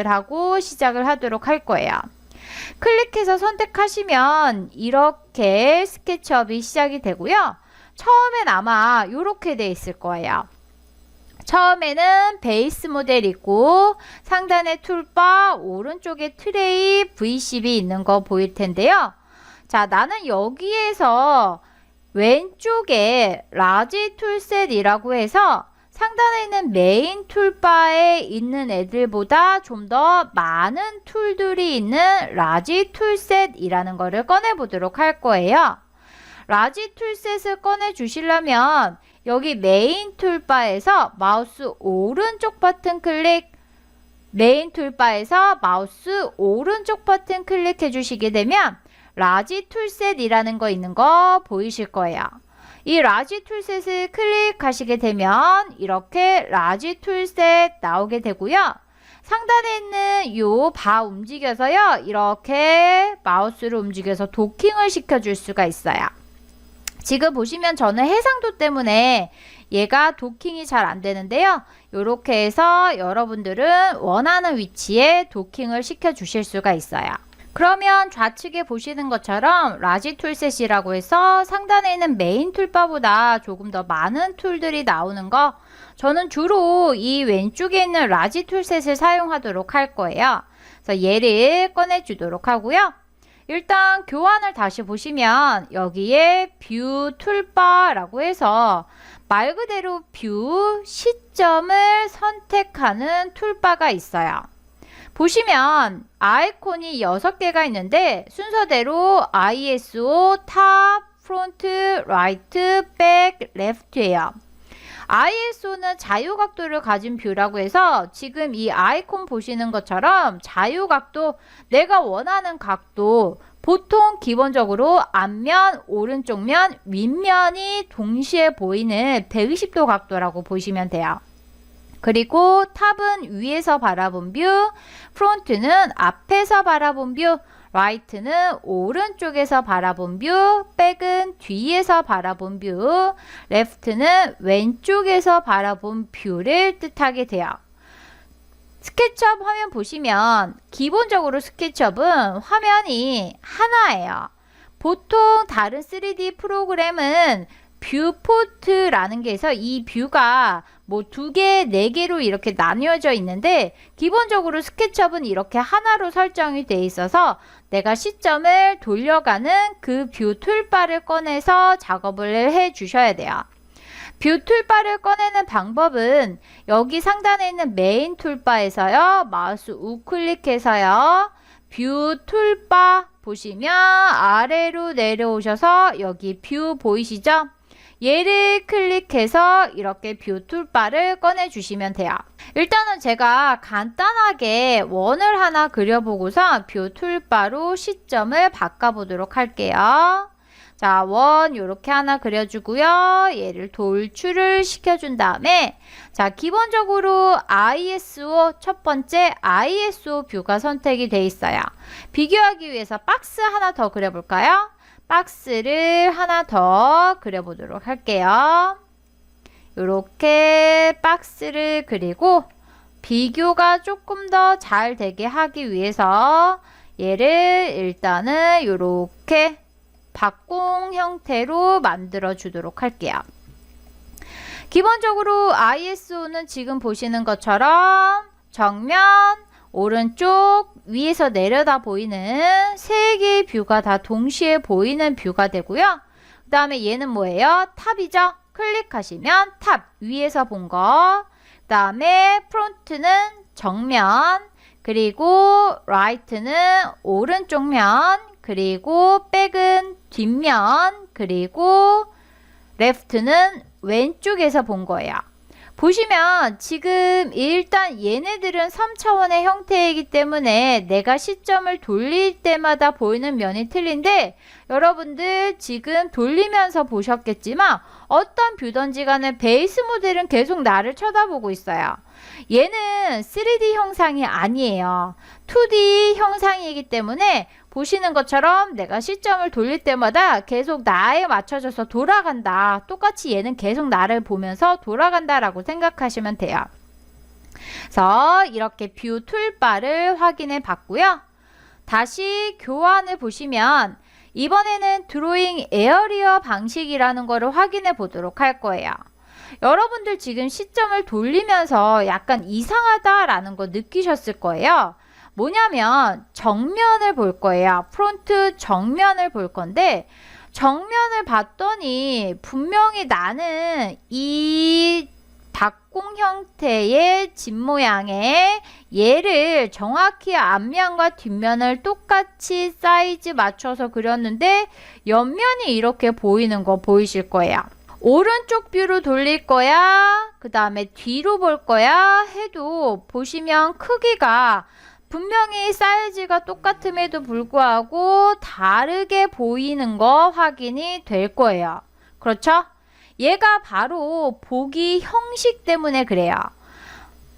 하고 시작을 하도록 할 거예요. 클릭해서 선택하시면 이렇게 스케치업이 시작이 되고요. 처음엔 아마 이렇게 돼 있을 거예요. 처음에는 베이스 모델 있고 상단에 툴바, 오른쪽에 트레이, V10이 있는 거 보일 텐데요. 자, 나는 여기에서 왼쪽에 라지 툴셋이라고 해서 상단에 있는 메인 툴바에 있는 애들보다 좀 더 많은 툴들이 있는 라지 툴셋이라는 거를 꺼내 보도록 할 거예요. 라지 툴셋을 꺼내 주시려면 여기 메인 툴바에서 마우스 오른쪽 버튼 클릭, 메인 툴바에서 마우스 오른쪽 버튼 클릭해 주시게 되면 라지 툴셋이라는 거 있는 거 보이실 거예요. 이 라지 툴셋을 클릭하시게 되면 이렇게 라지 툴셋 나오게 되고요. 상단에 있는 요 바 움직여서요. 이렇게 마우스를 움직여서 도킹을 시켜줄 수가 있어요. 지금 보시면 저는 해상도 때문에 얘가 도킹이 잘 안 되는데요. 이렇게 해서 여러분들은 원하는 위치에 도킹을 시켜 주실 수가 있어요. 그러면 좌측에 보시는 것처럼 라지 툴셋이라고 해서 상단에 있는 메인 툴바보다 조금 더 많은 툴들이 나오는 거, 저는 주로 이 왼쪽에 있는 라지 툴셋을 사용하도록 할 거예요. 그래서 얘를 꺼내 주도록 하고요. 일단 교환을 다시 보시면 여기에 뷰 툴바라고 해서 말 그대로 뷰 시점을 선택하는 툴바가 있어요. 보시면 아이콘이 6개가 있는데 순서대로 ISO, 탑, 프론트, 라이트, 백, 레프트예요. ISO는 자유각도를 가진 뷰라고 해서 지금 이 아이콘 보시는 것처럼 자유각도, 내가 원하는 각도, 보통 기본적으로 앞면, 오른쪽 면, 윗면이 동시에 보이는 120도 각도라고 보시면 돼요. 그리고 탑은 위에서 바라본 뷰, 프론트는 앞에서 바라본 뷰, 라이트는 오른쪽에서 바라본 뷰, 백은 뒤에서 바라본 뷰, 레프트는 왼쪽에서 바라본 뷰를 뜻하게 돼요. 스케치업 화면 보시면 기본적으로 스케치업은 화면이 하나예요. 보통 다른 3D 프로그램은 뷰포트라는 게 있어서 이 뷰가 뭐 2개, 4개로 이렇게 나뉘어져 있는데 기본적으로 스케치업은 이렇게 하나로 설정이 돼 있어서 내가 시점을 돌려가는 그 뷰 툴바를 꺼내서 작업을 해 주셔야 돼요. 뷰 툴바를 꺼내는 방법은 여기 상단에 있는 메인 툴바에서요. 마우스 우클릭해서요. 뷰 툴바 보시면 아래로 내려오셔서 여기 뷰 보이시죠? 얘를 클릭해서 이렇게 뷰 툴바를 꺼내 주시면 돼요. 일단은 제가 간단하게 원을 하나 그려보고서 뷰 툴바로 시점을 바꿔보도록 할게요. 자, 원 요렇게 하나 그려주고요. 얘를 돌출을 시켜준 다음에 자, 기본적으로 ISO 첫 번째 ISO 뷰가 선택이 돼 있어요. 비교하기 위해서 박스 하나 더 그려볼까요? 박스를 하나 더 그려보도록 할게요. 이렇게 박스를 그리고 비교가 조금 더 잘 되게 하기 위해서 얘를 일단은 이렇게 박공 형태로 만들어 주도록 할게요. 기본적으로 ISO는 지금 보시는 것처럼 정면, 오른쪽, 위에서 내려다 보이는 3개의 뷰가 다 동시에 보이는 뷰가 되고요. 그 다음에 얘는 뭐예요? 탑이죠? 클릭하시면 탑, 위에서 본 거. 그 다음에 프론트는 정면, 그리고 라이트는 오른쪽 면, 그리고 백은 뒷면, 그리고 레프트는 왼쪽에서 본 거예요. 보시면 지금 일단 얘네들은 3차원의 형태이기 때문에 내가 시점을 돌릴 때마다 보이는 면이 틀린데 여러분들 지금 돌리면서 보셨겠지만 어떤 뷰든지 간에 베이스 모델은 계속 나를 쳐다보고 있어요. 얘는 3D 형상이 아니에요. 2D 형상이기 때문에 보시는 것처럼 내가 시점을 돌릴 때마다 계속 나에 맞춰져서 돌아간다. 똑같이 얘는 계속 나를 보면서 돌아간다 라고 생각하시면 돼요. 그래서 이렇게 뷰 툴바를 확인해 봤고요. 다시 교환을 보시면 이번에는 드로잉 에어리어 방식이라는 거를 확인해 보도록 할 거예요. 여러분들 지금 시점을 돌리면서 약간 이상하다라는 거 느끼셨을 거예요. 뭐냐면 정면을 볼 거예요. 프론트 정면을 볼 건데 정면을 봤더니 분명히 나는 이 박공 형태의 집 모양의 얘를 정확히 앞면과 뒷면을 똑같이 사이즈 맞춰서 그렸는데 옆면이 이렇게 보이는 거 보이실 거예요. 오른쪽 뷰로 돌릴 거야, 그 다음에 뒤로 볼 거야 해도 보시면 크기가 분명히 사이즈가 똑같음에도 불구하고 다르게 보이는 거 확인이 될 거예요. 그렇죠? 얘가 바로 보기 형식 때문에 그래요.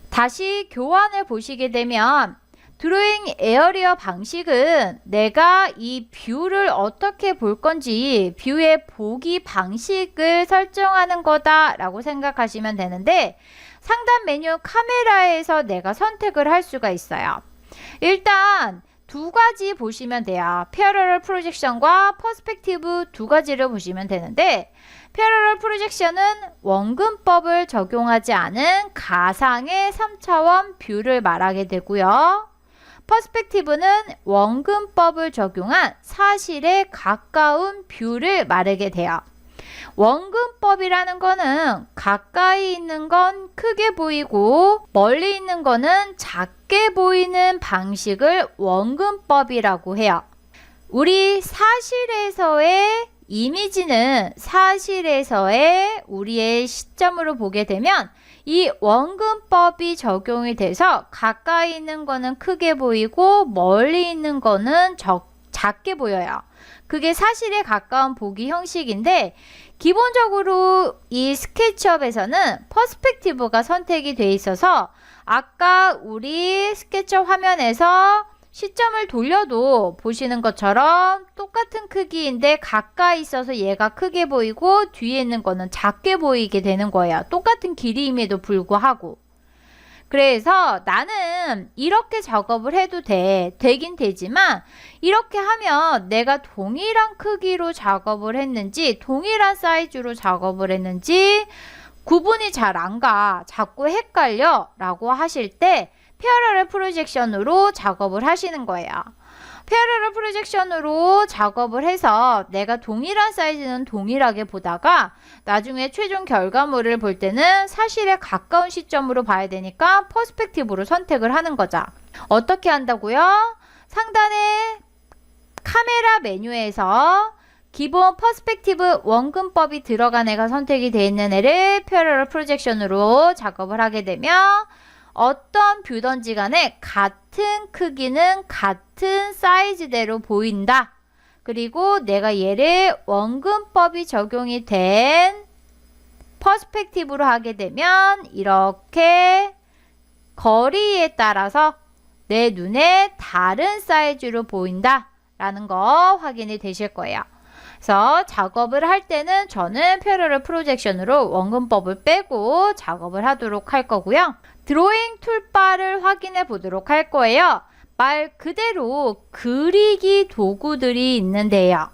다시 교환을 보시게 되면 드로잉 에어리어 방식은 내가 이 뷰를 어떻게 볼 건지 뷰의 보기 방식을 설정하는 거다라고 생각하시면 되는데 상단 메뉴 카메라에서 내가 선택을 할 수가 있어요. 일단 두 가지 보시면 돼요. 패러럴 프로젝션과 퍼스펙티브 두 가지를 보시면 되는데 패러럴 프로젝션은 원근법을 적용하지 않은 가상의 3차원 뷰를 말하게 되고요. 퍼스펙티브는 원근법을 적용한 사실에 가까운 뷰를 말하게 돼요. 원근법이라는 거는 가까이 있는 건 크게 보이고 멀리 있는 거는 작게 보이는 방식을 원근법이라고 해요. 우리 사실에서의 이미지는 사실에서의 우리의 시점으로 보게 되면 이 원근법이 적용이 돼서 가까이 있는 거는 크게 보이고 멀리 있는 거는 작게 보여요. 그게 사실에 가까운 보기 형식인데 기본적으로 이 스케치업에서는 퍼스펙티브가 선택이 돼 있어서 아까 우리 스케치업 화면에서 시점을 돌려도 보시는 것처럼 똑같은 크기인데 가까이 있어서 얘가 크게 보이고 뒤에 있는 거는 작게 보이게 되는 거예요. 똑같은 길이임에도 불구하고. 그래서 나는 이렇게 작업을 해도 되긴 되지만 이렇게 하면 내가 동일한 크기로 작업을 했는지 동일한 사이즈로 작업을 했는지 구분이 잘 안 가. 자꾸 헷갈려 라고 하실 때 패러럴 프로젝션으로 작업을 하시는 거예요. 패러럴 프로젝션으로 작업을 해서 내가 동일한 사이즈는 동일하게 보다가 나중에 최종 결과물을 볼 때는 사실에 가까운 시점으로 봐야 되니까 퍼스펙티브로 선택을 하는 거죠. 어떻게 한다고요? 상단에 카메라 메뉴에서 기본 퍼스펙티브 원근법이 들어간 애가 선택이 되어 있는 애를 패러럴 프로젝션으로 작업을 하게 되면 어떤 뷰던지 간에 같은 크기는 같은 사이즈대로 보인다. 그리고 내가 얘를 원근법이 적용이 된 퍼스펙티브로 하게 되면 이렇게 거리에 따라서 내 눈에 다른 사이즈로 보인다 라는 거 확인이 되실 거예요. 그래서 작업을 할 때는 저는 패러럴 프로젝션으로 원근법을 빼고 작업을 하도록 할 거고요. 드로잉 툴바를 확인해 보도록 할 거예요. 말 그대로 그리기 도구들이 있는데요.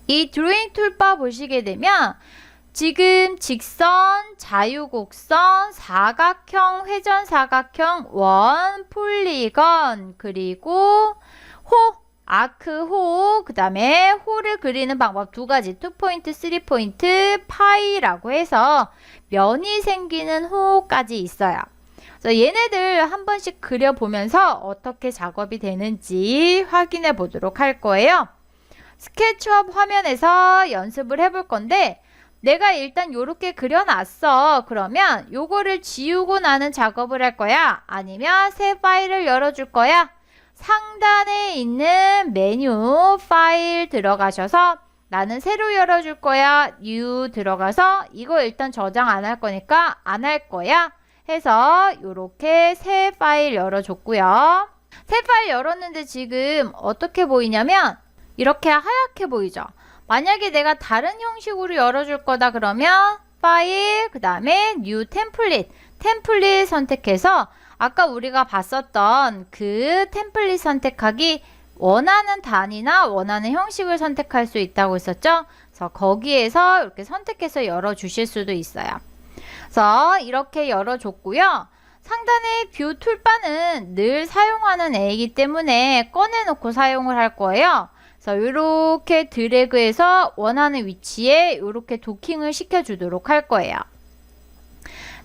이 드로잉 툴바 보시게 되면 지금 직선, 자유곡선, 사각형, 회전사각형, 원, 폴리건, 그리고 아크 호, 그 다음에 호를 그리는 방법 두 가지, 2포인트, 3포인트, 파이라고 해서 면이 생기는 호까지 있어요. 그래서 얘네들 한 번씩 그려보면서 어떻게 작업이 되는지 확인해 보도록 할 거예요. 스케치업 화면에서 연습을 해볼 건데 내가 일단 요렇게 그려놨어. 그러면 요거를 지우고 나는 작업을 할 거야? 아니면 새 파일을 열어줄 거야? 상단에 있는 메뉴 파일 들어가셔서 나는 새로 열어줄 거야. 뉴 들어가서 이거 일단 저장 안 할 거니까 안 할 거야. 해서 요렇게 새 파일 열어줬고요. 새 파일 열었는데 지금 어떻게 보이냐면 이렇게 하얗게 보이죠. 만약에 내가 다른 형식으로 열어줄 거다 그러면 파일, 그 다음에 뉴 템플릿 템플릿 선택해서 아까 우리가 봤었던 그 템플릿 선택하기 원하는 단위나 원하는 형식을 선택할 수 있다고 했었죠. 그래서 거기에서 이렇게 선택해서 열어주실 수도 있어요. 그래서 이렇게 열어줬고요. 상단의 뷰 툴바는 늘 사용하는 애이기 때문에 꺼내놓고 사용을 할 거예요. 그래서 이렇게 드래그해서 원하는 위치에 이렇게 도킹을 시켜주도록 할 거예요.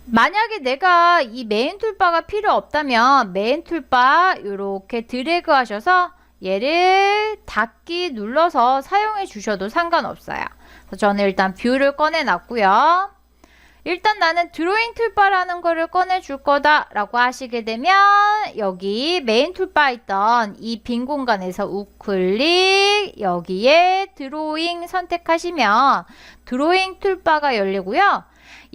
만약에 내가 이 메인 툴바가 필요 없다면 메인 툴바 이렇게 드래그 하셔서 얘를 닫기 눌러서 사용해 주셔도 상관없어요. 그래서 저는 일단 뷰를 꺼내 놨고요. 일단 나는 드로잉 툴바라는 거를 꺼내 줄 거다 라고 하시게 되면 여기 메인 툴바 있던 이 빈 공간에서 우클릭 여기에 드로잉 선택하시면 드로잉 툴바가 열리고요.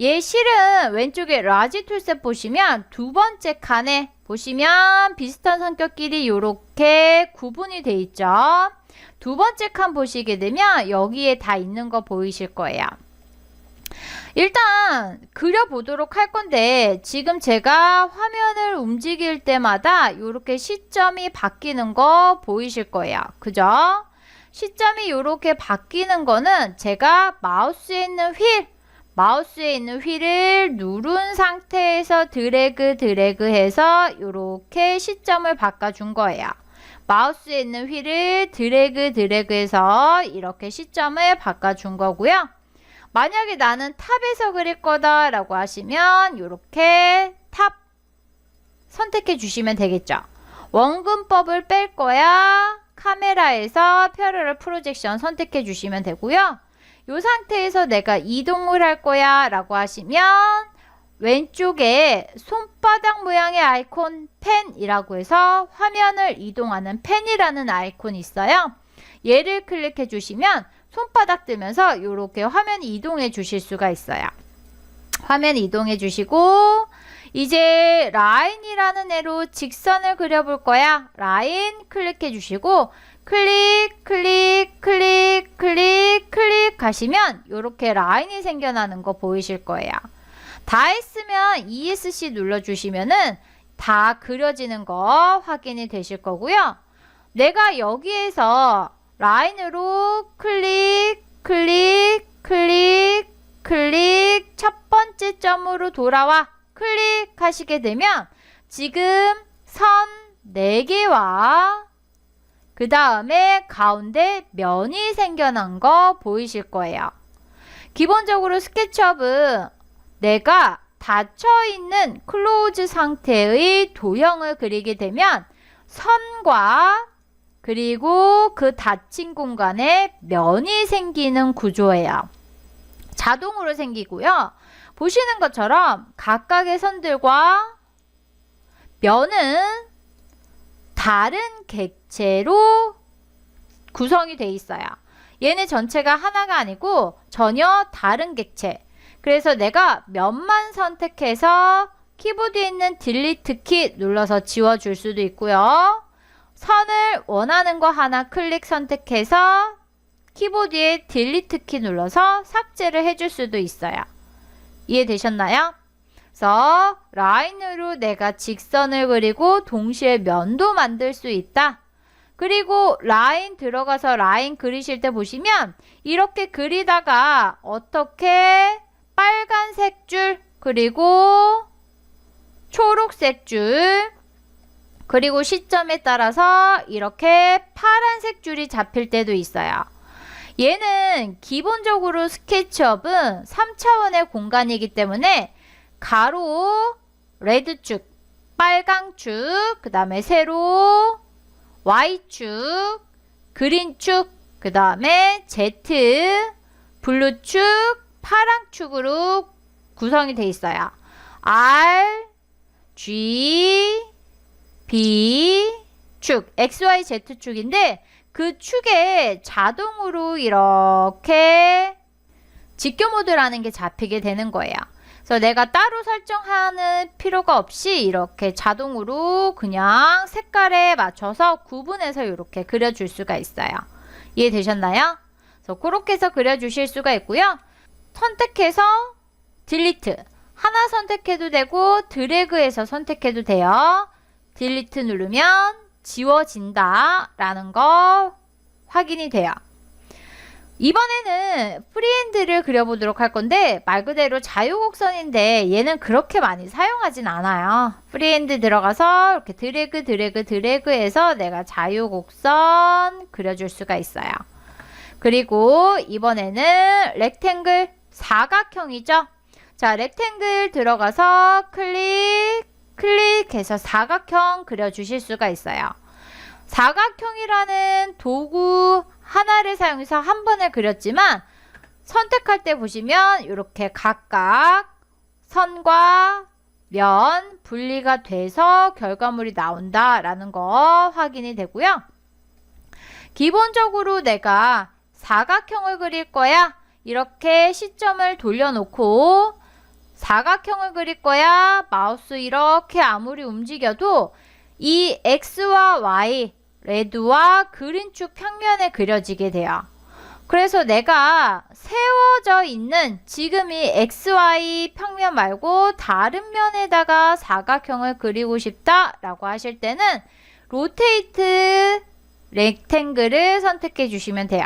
얘 실은 왼쪽에 라지 툴셋 보시면 두 번째 칸에 보시면 비슷한 성격끼리 이렇게 구분이 돼 있죠. 두 번째 칸 보시게 되면 여기에 다 있는 거 보이실 거예요. 일단 그려보도록 할 건데 지금 제가 화면을 움직일 때마다 이렇게 시점이 바뀌는 거 보이실 거예요. 그죠? 시점이 이렇게 바뀌는 거는 제가 마우스에 있는 휠을 누른 상태에서 드래그해서 이렇게 시점을 바꿔준 거예요. 마우스에 있는 휠을 드래그해서 이렇게 시점을 바꿔준 거고요. 만약에 나는 탑에서 그릴 거다 라고 하시면 이렇게 탑 선택해 주시면 되겠죠. 원근법을 뺄 거야. 카메라에서 패러럴 프로젝션 선택해 주시면 되고요. 이 상태에서 내가 이동을 할 거야 라고 하시면 왼쪽에 손바닥 모양의 아이콘 펜이라고 해서 화면을 이동하는 펜이라는 아이콘이 있어요. 얘를 클릭해 주시면 손바닥 뜨면서 이렇게 화면 이동해 주실 수가 있어요. 화면 이동해 주시고 이제 라인이라는 애로 직선을 그려볼 거야. 라인 클릭해 주시고 클릭 하시면 이렇게 라인이 생겨나는 거 보이실 거예요. 다 했으면 ESC 눌러주시면은 다 그려지는 거 확인이 되실 거고요. 내가 여기에서 라인으로 클릭 첫 번째 점으로 돌아와 클릭하시게 되면 지금 선 4개와 그 다음에 가운데 면이 생겨난 거 보이실 거예요. 기본적으로 스케치업은 내가 닫혀있는 클로즈 상태의 도형을 그리게 되면 선과 그리고 그 닫힌 공간에 면이 생기는 구조예요. 자동으로 생기고요. 보시는 것처럼 각각의 선들과 면은 다른 객체로 구성이 돼 있어요. 얘네 전체가 하나가 아니고 전혀 다른 객체. 그래서 내가 면만 선택해서 키보드에 있는 딜리트 키 눌러서 지워줄 수도 있고요. 선을 원하는 거 하나 클릭 선택해서 키보드에 딜리트 키 눌러서 삭제를 해줄 수도 있어요. 이해되셨나요? 그래서 라인으로 내가 직선을 그리고 동시에 면도 만들 수 있다. 그리고 라인 들어가서 라인 그리실 때 보시면 이렇게 그리다가 어떻게 빨간색 줄 그리고 초록색 줄 그리고 시점에 따라서 이렇게 파란색 줄이 잡힐 때도 있어요. 얘는 기본적으로 스케치업은 3차원의 공간이기 때문에 가로, 레드축, 빨강축, 그 다음에 세로, Y축, 그린축, 그 다음에 Z, 블루축, 파랑축으로 구성이 되어 있어요. R, G, B, 축, X, Y, Z 축인데 그 축에 자동으로 이렇게 직교 모드라는 게 잡히게 되는 거예요. 그래서 내가 따로 설정하는 필요가 없이 이렇게 자동으로 그냥 색깔에 맞춰서 구분해서 이렇게 그려줄 수가 있어요. 이해되셨나요? 그래서 그렇게 해서 그려주실 수가 있고요. 선택해서 딜리트 하나 선택해도 되고 드래그해서 선택해도 돼요. 딜리트 누르면 지워진다 라는 거 확인이 돼요. 이번에는 프리핸드를 그려보도록 할 건데 말 그대로 자유곡선인데 얘는 그렇게 많이 사용하진 않아요. 프리핸드 들어가서 이렇게 드래그해서 내가 자유곡선 그려줄 수가 있어요. 그리고 이번에는 렉탱글 사각형이죠. 자, 렉탱글 들어가서 클릭해서 사각형 그려주실 수가 있어요. 사각형이라는 도구 하나를 사용해서 한 번에 그렸지만 선택할 때 보시면 이렇게 각각 선과 면 분리가 돼서 결과물이 나온다라는 거 확인이 되고요. 기본적으로 내가 사각형을 그릴 거야. 이렇게 시점을 돌려놓고 사각형을 그릴 거야. 마우스 이렇게 아무리 움직여도 이 X와 Y, 레드와 그린축 평면에 그려지게 돼요. 그래서 내가 세워져 있는 지금 이 XY 평면 말고 다른 면에다가 사각형을 그리고 싶다라고 하실 때는 로테이트 렉탱글을 선택해 주시면 돼요.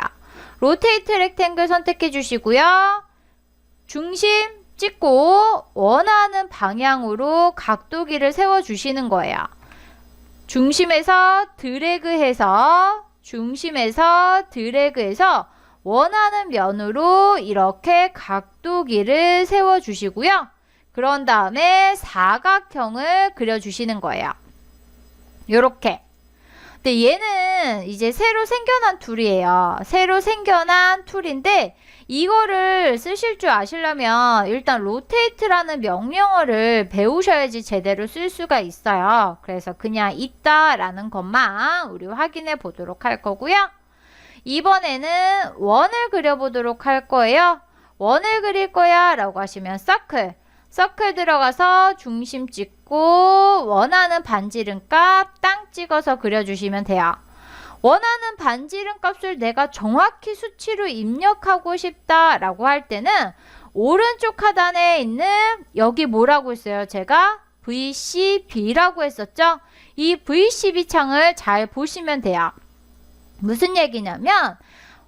로테이트 렉탱글 선택해 주시고요. 중심 찍고 원하는 방향으로 각도기를 세워 주시는 거예요. 중심에서 드래그해서 원하는 면으로 이렇게 각도기를 세워 주시고요. 그런 다음에 사각형을 그려 주시는 거예요. 요렇게. 근데 얘는 이제 새로 생겨난 툴이에요. 새로 생겨난 툴인데 이거를 쓰실 줄 아시려면 일단 로테이트라는 명령어를 배우셔야지 제대로 쓸 수가 있어요. 그래서 그냥 있다라는 것만 우리 확인해 보도록 할 거고요. 이번에는 원을 그려보도록 할 거예요. 원을 그릴 거야 라고 하시면 서클 들어가서 중심 찍고 원하는 반지름값 땅 찍어서 그려주시면 돼요. 원하는 반지름 값을 내가 정확히 수치로 입력하고 싶다라고 할 때는 오른쪽 하단에 있는 여기 뭐라고 했어요? 제가 VCB라고 했었죠? 이 VCB 창을 잘 보시면 돼요. 무슨 얘기냐면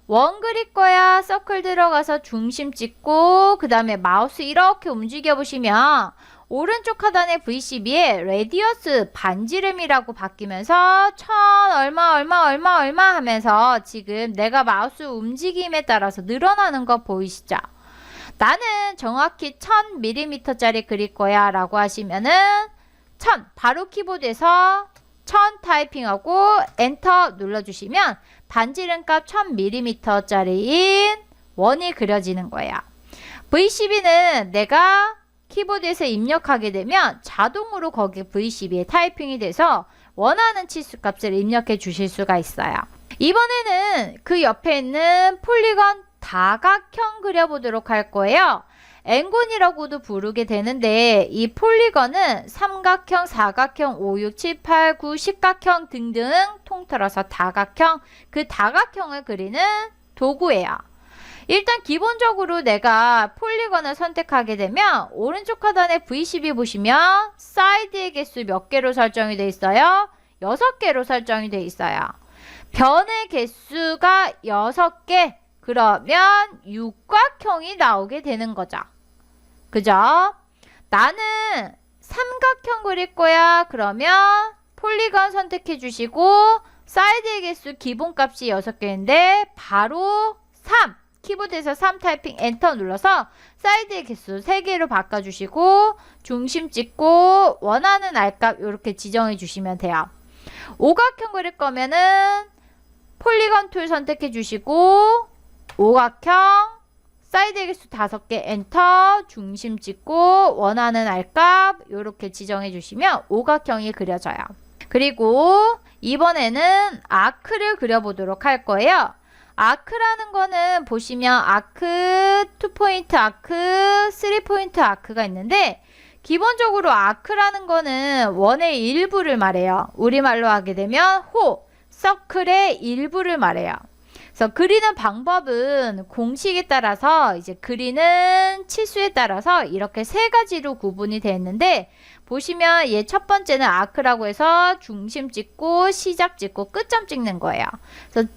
원 그릴 거야. 서클 들어가서 중심 찍고 그 다음에 마우스 이렇게 움직여 보시면 오른쪽 하단의 VCB에 레디어스 반지름이라고 바뀌면서 1000 얼마 하면서 지금 내가 마우스 움직임에 따라서 늘어나는 거 보이시죠? 나는 정확히 1000mm 짜리 그릴 거야 라고 하시면은 1000 바로 키보드에서 1000 타이핑하고 엔터 눌러주시면 반지름값 1000mm 짜리인 원이 그려지는 거예요. VCB는 내가 키보드에서 입력하게 되면 자동으로 거기 VCB에 타이핑이 돼서 원하는 치수 값을 입력해 주실 수가 있어요. 이번에는 그 옆에 있는 폴리건 다각형 그려보도록 할 거예요. 엔곤이라고도 부르게 되는데 이 폴리건은 삼각형, 사각형, 5, 6, 7, 8, 9, 십각형 등등 통틀어서 다각형, 그 다각형을 그리는 도구예요. 일단 기본적으로 내가 폴리건을 선택하게 되면 오른쪽 하단에 VCB 보시면 사이드의 개수 몇 개로 설정이 되어 있어요? 6개로 설정이 되어 있어요. 변의 개수가 6개, 그러면 육각형이 나오게 되는 거죠. 그죠? 나는 삼각형 그릴 거야. 그러면 폴리건 선택해 주시고 사이드의 개수 기본값이 6개인데 바로 3. 키보드에서 3 타이핑 엔터 눌러서 사이드의 개수 3개로 바꿔주시고 중심 찍고 원하는 R값 이렇게 지정해 주시면 돼요. 오각형 그릴 거면은 폴리건 툴 선택해 주시고 오각형 사이드의 개수 5개 엔터 중심 찍고 원하는 R값 이렇게 지정해 주시면 오각형이 그려져요. 그리고 이번에는 아크를 그려보도록 할 거예요. 아크라는 거는 보시면 아크, 2포인트 아크, 3포인트 아크가 있는데 기본적으로 아크라는 거는 원의 일부를 말해요. 우리말로 하게 되면 호, 서클의 일부를 말해요. 그래서 그리는 방법은 공식에 따라서 이제 그리는 치수에 따라서 이렇게 세 가지로 구분이 되어 있는데 보시면 얘 첫 번째는 아크라고 해서 중심 찍고 시작 찍고 끝점 찍는 거예요. 그래서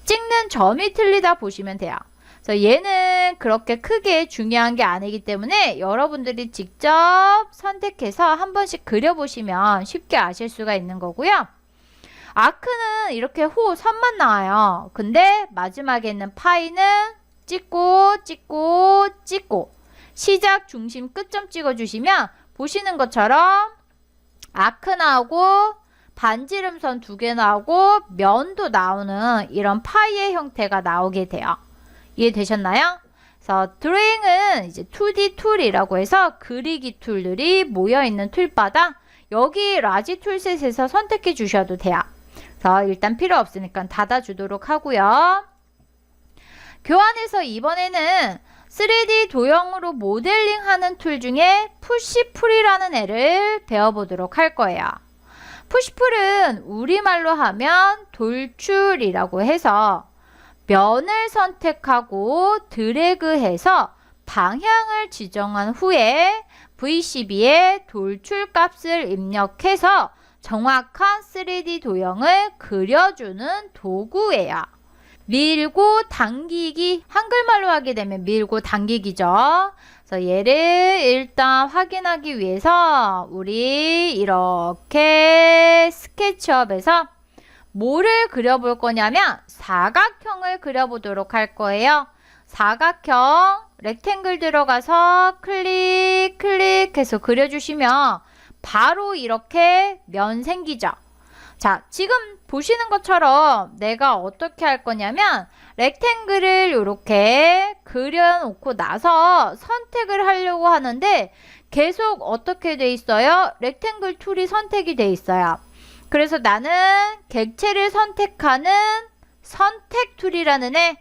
찍는 점이 틀리다 보시면 돼요. 그래서 얘는 그렇게 크게 중요한 게 아니기 때문에 여러분들이 직접 선택해서 한 번씩 그려보시면 쉽게 아실 수가 있는 거고요. 아크는 이렇게 선만 나와요. 근데 마지막에 있는 파이는 찍고 찍고 찍고 시작 중심 끝점 찍어주시면 보시는 것처럼 아크 나오고 반지름선 2개 나오고 면도 나오는 이런 파이의 형태가 나오게 돼요. 이해되셨나요? 그래서 드로잉은 이제 2D 툴이라고 해서 그리기 툴들이 모여있는 툴바다 여기 라지 툴셋에서 선택해 주셔도 돼요. 그래서 일단 필요 없으니까 닫아주도록 하고요. 교환해서 이번에는 3D 도형으로 모델링하는 툴 중에 푸시풀이라는 애를 배워보도록 할 거예요. 푸시풀은 우리말로 하면 돌출이라고 해서 면을 선택하고 드래그해서 방향을 지정한 후에 V12에 돌출 값을 입력해서 정확한 3D 도형을 그려주는 도구예요. 밀고 당기기, 한글말로 하게 되면 밀고 당기기죠. 그래서 얘를 일단 확인하기 위해서 우리 이렇게 스케치업에서 뭐를 그려볼 거냐면 사각형을 그려보도록 할 거예요. 사각형, 렉탱글 들어가서 클릭해서 그려주시면 바로 이렇게 면 생기죠. 자, 지금 보시는 것처럼 내가 어떻게 할 거냐면 렉탱글을 이렇게 그려놓고 나서 선택을 하려고 하는데 계속 어떻게 돼 있어요? 렉탱글 툴이 선택이 돼 있어요. 그래서 나는 객체를 선택하는 선택 툴이라는 애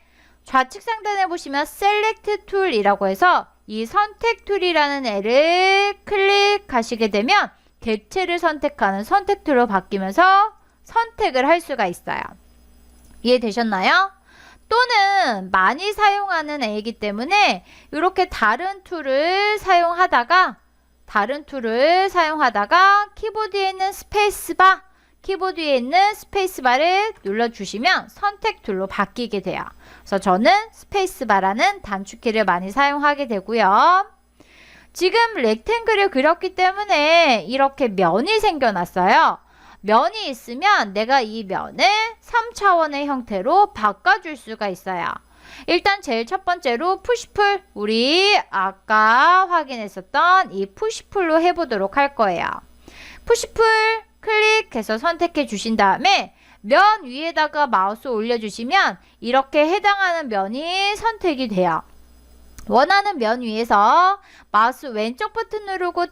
좌측 상단에 보시면 셀렉트 툴이라고 해서 이 선택 툴이라는 애를 클릭하시게 되면 객체를 선택하는 선택 툴로 바뀌면서 선택을 할 수가 있어요. 이해되셨나요? 또는 많이 사용하는 애이기 때문에 이렇게 다른 툴을 사용하다가 키보드에 있는 스페이스바를 눌러주시면 선택 툴로 바뀌게 돼요. 그래서 저는 스페이스바라는 단축키를 많이 사용하게 되고요. 지금 렉탱글을 그렸기 때문에 이렇게 면이 생겨났어요. 면이 있으면 내가 이 면을 3차원의 형태로 바꿔줄 수가 있어요. 일단 제일 첫 번째로 푸시풀, 우리 아까 확인했었던 이 푸시풀로 해보도록 할 거예요. 푸시풀 클릭해서 선택해 주신 다음에 면 위에다가 마우스 올려주시면 이렇게 해당하는 면이 선택이 돼요. 원하는 면 위에서 마우스 왼쪽 버튼 누르고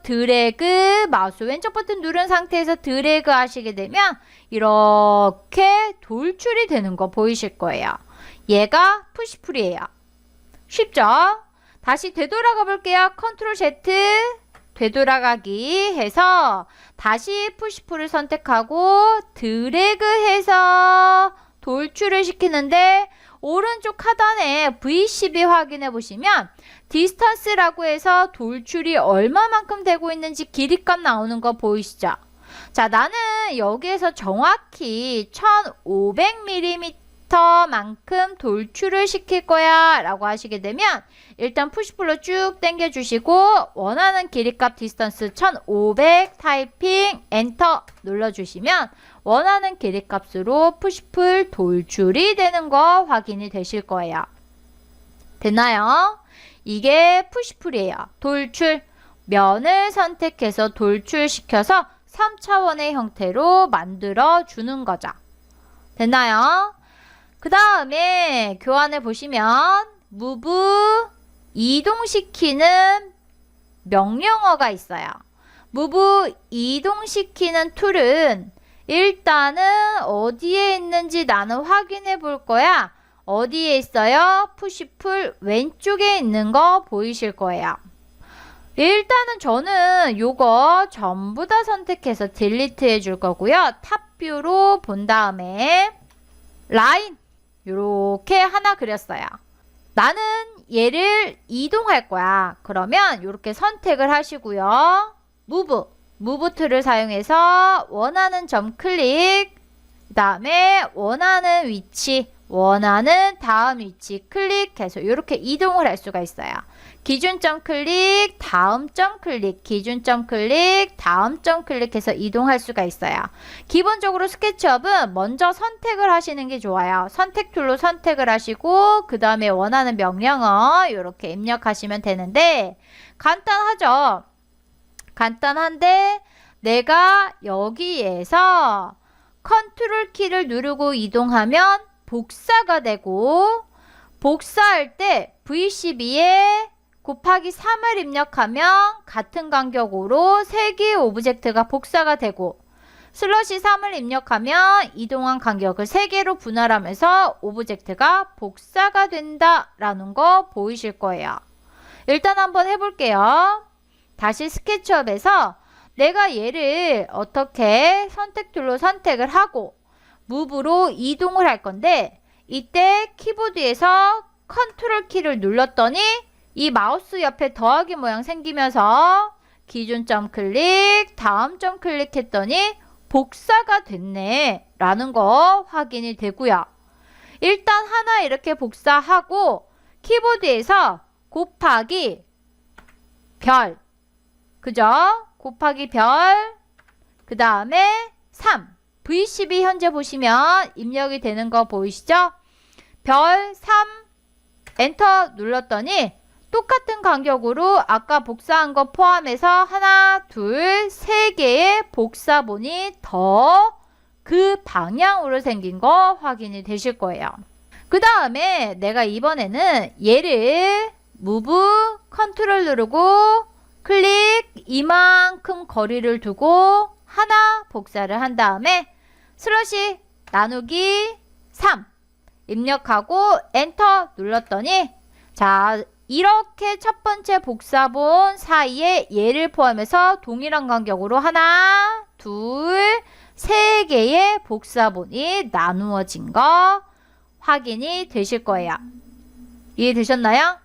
마우스 왼쪽 버튼 누른 상태에서 드래그 하시게 되면 이렇게 돌출이 되는 거 보이실 거예요. 얘가 푸시풀이에요. 쉽죠? 다시 되돌아가 볼게요. 컨트롤 Z 되돌아가기 해서 다시 푸시풀을 선택하고 드래그해서 돌출을 시키는데 오른쪽 하단에 V12 확인해 보시면 디스턴스라고 해서 돌출이 얼마만큼 되고 있는지 길이값 나오는 거 보이시죠? 자, 나는 여기에서 정확히 1500mm만큼 돌출을 시킬 거야 라고 하시게 되면 일단 푸시풀로 쭉 당겨 주시고 원하는 길이값 디스턴스 1500 타이핑 엔터 눌러주시면 원하는 길이값으로 푸시풀 돌출이 되는 거 확인이 되실 거예요. 됐나요? 이게 푸시풀이에요. 돌출, 면을 선택해서 돌출시켜서 3차원의 형태로 만들어 주는 거죠. 됐나요? 그 다음에 교환해 보시면 move 이동시키는 명령어가 있어요. move 이동시키는 툴은 일단은 어디에 있는지 나는 확인해 볼 거야. 어디에 있어요? 푸시풀 왼쪽에 있는 거 보이실 거예요. 일단은 저는 요거 전부 다 선택해서 딜리트 해줄 거고요. 탑뷰로 본 다음에 라인 이렇게 하나 그렸어요. 나는 얘를 이동할 거야. 그러면 이렇게 선택을 하시고요. 무브 툴을 사용해서 원하는 점 클릭, 그 다음에 원하는 위치, 원하는 다음 위치 클릭해서 이렇게 이동을 할 수가 있어요. 기준점 클릭, 다음 점 클릭, 기준점 클릭, 다음 점 클릭해서 이동할 수가 있어요. 기본적으로 스케치업은 먼저 선택을 하시는 게 좋아요. 선택 툴로 선택을 하시고 그 다음에 원하는 명령어 이렇게 입력하시면 되는데 간단하죠? 간단한데 내가 여기에서 컨트롤 키를 누르고 이동하면 복사가 되고 복사할 때 V12에 곱하기 3을 입력하면 같은 간격으로 3개의 오브젝트가 복사가 되고 슬러시 3을 입력하면 이동한 간격을 3개로 분할하면서 오브젝트가 복사가 된다라는 거 보이실 거예요. 일단 한번 해볼게요. 다시 스케치업에서 내가 얘를 어떻게 선택 툴로 선택을 하고 무브로 이동을 할 건데 이때 키보드에서 컨트롤 키를 눌렀더니 이 마우스 옆에 더하기 모양 생기면서 기준점 클릭, 다음 점 클릭했더니 복사가 됐네 라는 거 확인이 되고요. 일단 하나 이렇게 복사하고 키보드에서 곱하기 별, 그죠? 곱하기 별, 그 다음에 3 V12 현재 보시면 입력이 되는 거 보이시죠? 별 3 엔터 눌렀더니 똑같은 간격으로 아까 복사한 거 포함해서 하나, 둘, 세 개의 복사본이 더 그 방향으로 생긴 거 확인이 되실 거예요. 그 다음에 내가 이번에는 얘를 무브 컨트롤 누르고 클릭 이만큼 거리를 두고 하나 복사를 한 다음에 슬러시 나누기 3 입력하고 엔터 눌렀더니 자 이렇게 첫 번째 복사본 사이에 얘를 포함해서 동일한 간격으로 하나, 둘, 세 개의 복사본이 나누어진 거 확인이 되실 거예요. 이해되셨나요?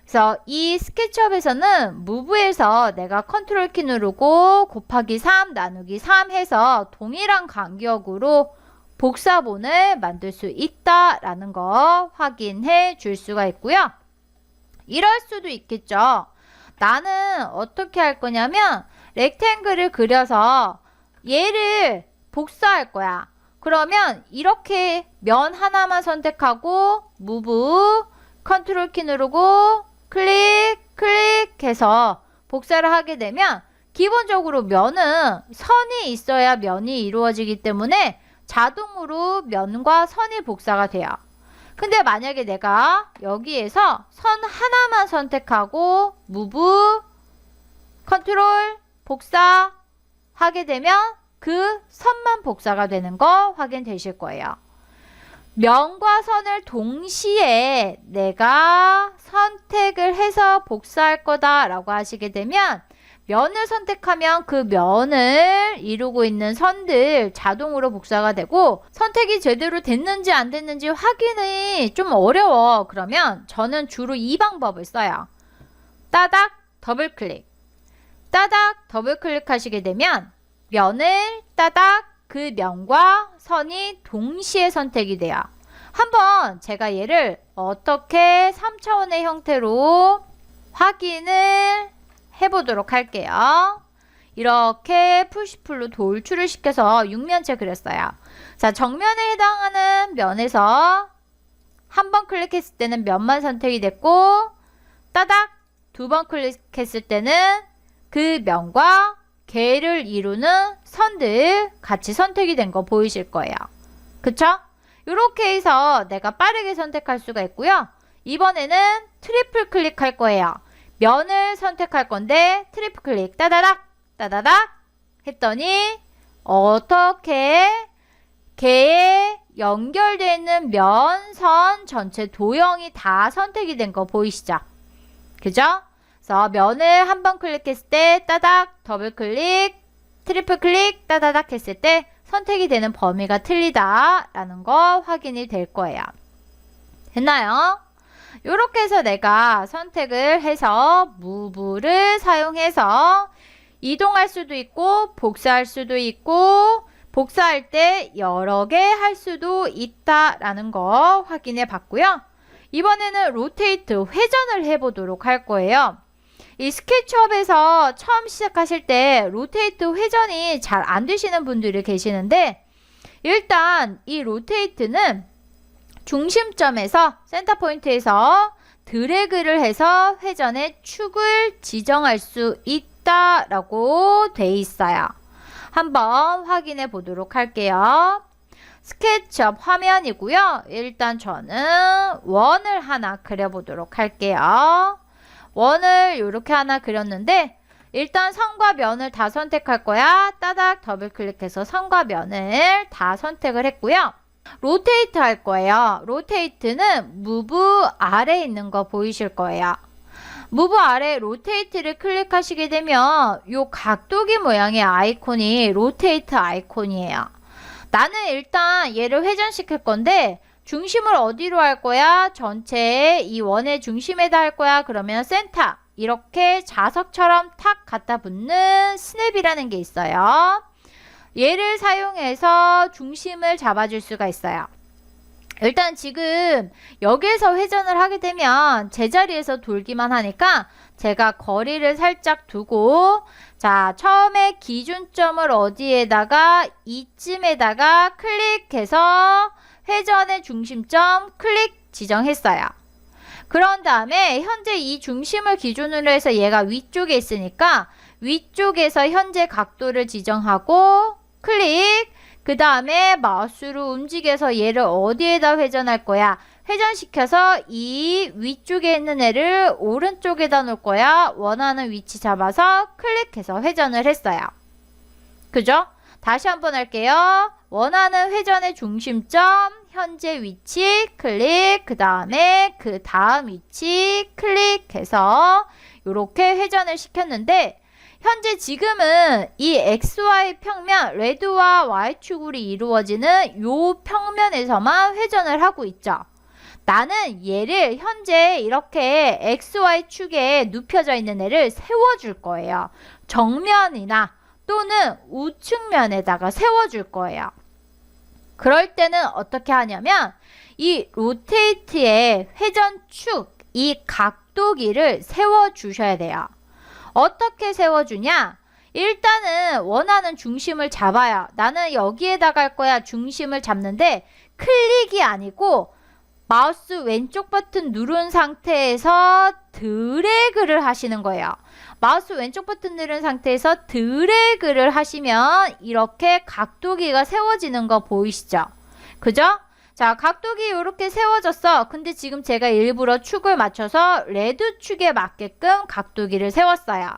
그래서 이 스케치업에서는 무브에서 내가 컨트롤 키 누르고 곱하기 3 나누기 3 해서 동일한 간격으로 복사본을 만들 수 있다라는 거 확인해 줄 수가 있고요. 이럴 수도 있겠죠. 나는 어떻게 할 거냐면 렉탱글을 그려서 얘를 복사할 거야. 그러면 이렇게 면 하나만 선택하고 무브 컨트롤 키 누르고 클릭해서 복사를 하게 되면 기본적으로 면은 선이 있어야 면이 이루어지기 때문에 자동으로 면과 선이 복사가 돼요. 근데 만약에 내가 여기에서 선 하나만 선택하고 무브 컨트롤 복사 하게 되면 그 선만 복사가 되는 거 확인되실 거예요. 면과 선을 동시에 내가 선택을 해서 복사할 거다 라고 하시게 되면 면을 선택하면 그 면을 이루고 있는 선들 자동으로 복사가 되고 선택이 제대로 됐는지 안 됐는지 확인이 좀 어려워. 그러면 저는 주로 이 방법을 써요. 따닥 더블클릭 따닥 더블클릭 하시게 되면 면을 따닥 그 면과 선이 동시에 선택이 돼요. 한번 제가 얘를 어떻게 3차원의 형태로 확인을 해보도록 할게요. 이렇게 푸시풀로 돌출을 시켜서 육면체 그렸어요. 자, 정면에 해당하는 면에서 한 번 클릭했을 때는 면만 선택이 됐고 따닥 두 번 클릭했을 때는 그 면과 개를 이루는 선들 같이 선택이 된 거 보이실 거예요. 그쵸? 이렇게 해서 내가 빠르게 선택할 수가 있고요. 이번에는 트리플 클릭할 거예요. 면을 선택할 건데 트리플 클릭 따다닥 따다닥 했더니 어떻게 개에 연결되어 있는 면, 선 전체 도형이 다 선택이 된 거 보이시죠? 그죠? 그래서 면을 한 번 클릭했을 때 따닥 더블 클릭 트리플 클릭 따다닥 했을 때 선택이 되는 범위가 틀리다 라는 거 확인이 될 거예요. 됐나요? 이렇게 해서 내가 선택을 해서 move를 사용해서 이동할 수도 있고 복사할 수도 있고 복사할 때 여러 개 할 수도 있다라는 거 확인해 봤고요. 이번에는 로테이트 회전을 해보도록 할 거예요. 이 스케치업에서 처음 시작하실 때 로테이트 회전이 잘 안 되시는 분들이 계시는데 일단 이 로테이트는 중심점에서 센터 포인트에서 드래그를 해서 회전의 축을 지정할 수 있다라고 돼 있어요. 한번 확인해 보도록 할게요. 스케치업 화면이고요. 일단 저는 원을 하나 그려보도록 할게요. 원을 이렇게 하나 그렸는데 일단 선과 면을 다 선택할 거야. 따닥 더블 클릭해서 선과 면을 다 선택을 했고요. 로테이트 할 거예요. 로테이트는 move 아래에 있는 거 보이실 거예요. move 아래 로테이트를 클릭하시게 되면 이 각도기 모양의 아이콘이 로테이트 아이콘이에요. 나는 일단 얘를 회전시킬 건데 중심을 어디로 할 거야? 전체의 이 원의 중심에다 할 거야. 그러면 센터 이렇게 자석처럼 탁 갖다 붙는 스냅이라는 게 있어요. 얘를 사용해서 중심을 잡아줄 수가 있어요. 일단 지금 여기에서 회전을 하게 되면 제자리에서 돌기만 하니까 제가 거리를 살짝 두고 자 처음에 기준점을 어디에다가 이쯤에다가 클릭해서 회전의 중심점 클릭 지정했어요. 그런 다음에 현재 이 중심을 기준으로 해서 얘가 위쪽에 있으니까 위쪽에서 현재 각도를 지정하고 클릭 그 다음에 마우스로 움직여서 얘를 어디에다 회전할 거야? 회전시켜서 이 위쪽에 있는 애를 오른쪽에다 놓을 거야. 원하는 위치 잡아서 클릭해서 회전을 했어요. 그죠? 다시 한번 할게요. 원하는 회전의 중심점, 현재 위치 클릭, 그 다음에 그 다음 위치 클릭해서 이렇게 회전을 시켰는데 현재 지금은 이 XY 평면, 레드와 Y축으로 이루어지는 이 평면에서만 회전을 하고 있죠. 나는 얘를 현재 이렇게 XY축에 눕혀져 있는 애를 세워줄 거예요. 정면이나 또는 우측면에다가 세워줄 거예요. 그럴 때는 어떻게 하냐면 이 로테이트의 회전축, 이 각도기를 세워주셔야 돼요. 어떻게 세워주냐? 일단은 원하는 중심을 잡아요. 나는 여기에다가 할 거야. 중심을 잡는데 클릭이 아니고 마우스 왼쪽 버튼 누른 상태에서 드래그를 하시는 거예요. 마우스 왼쪽 버튼 누른 상태에서 드래그를 하시면 이렇게 각도기가 세워지는 거 보이시죠? 그죠? 자, 각도기 이렇게 세워졌어. 근데 지금 제가 일부러 축을 맞춰서 레드 축에 맞게끔 각도기를 세웠어요.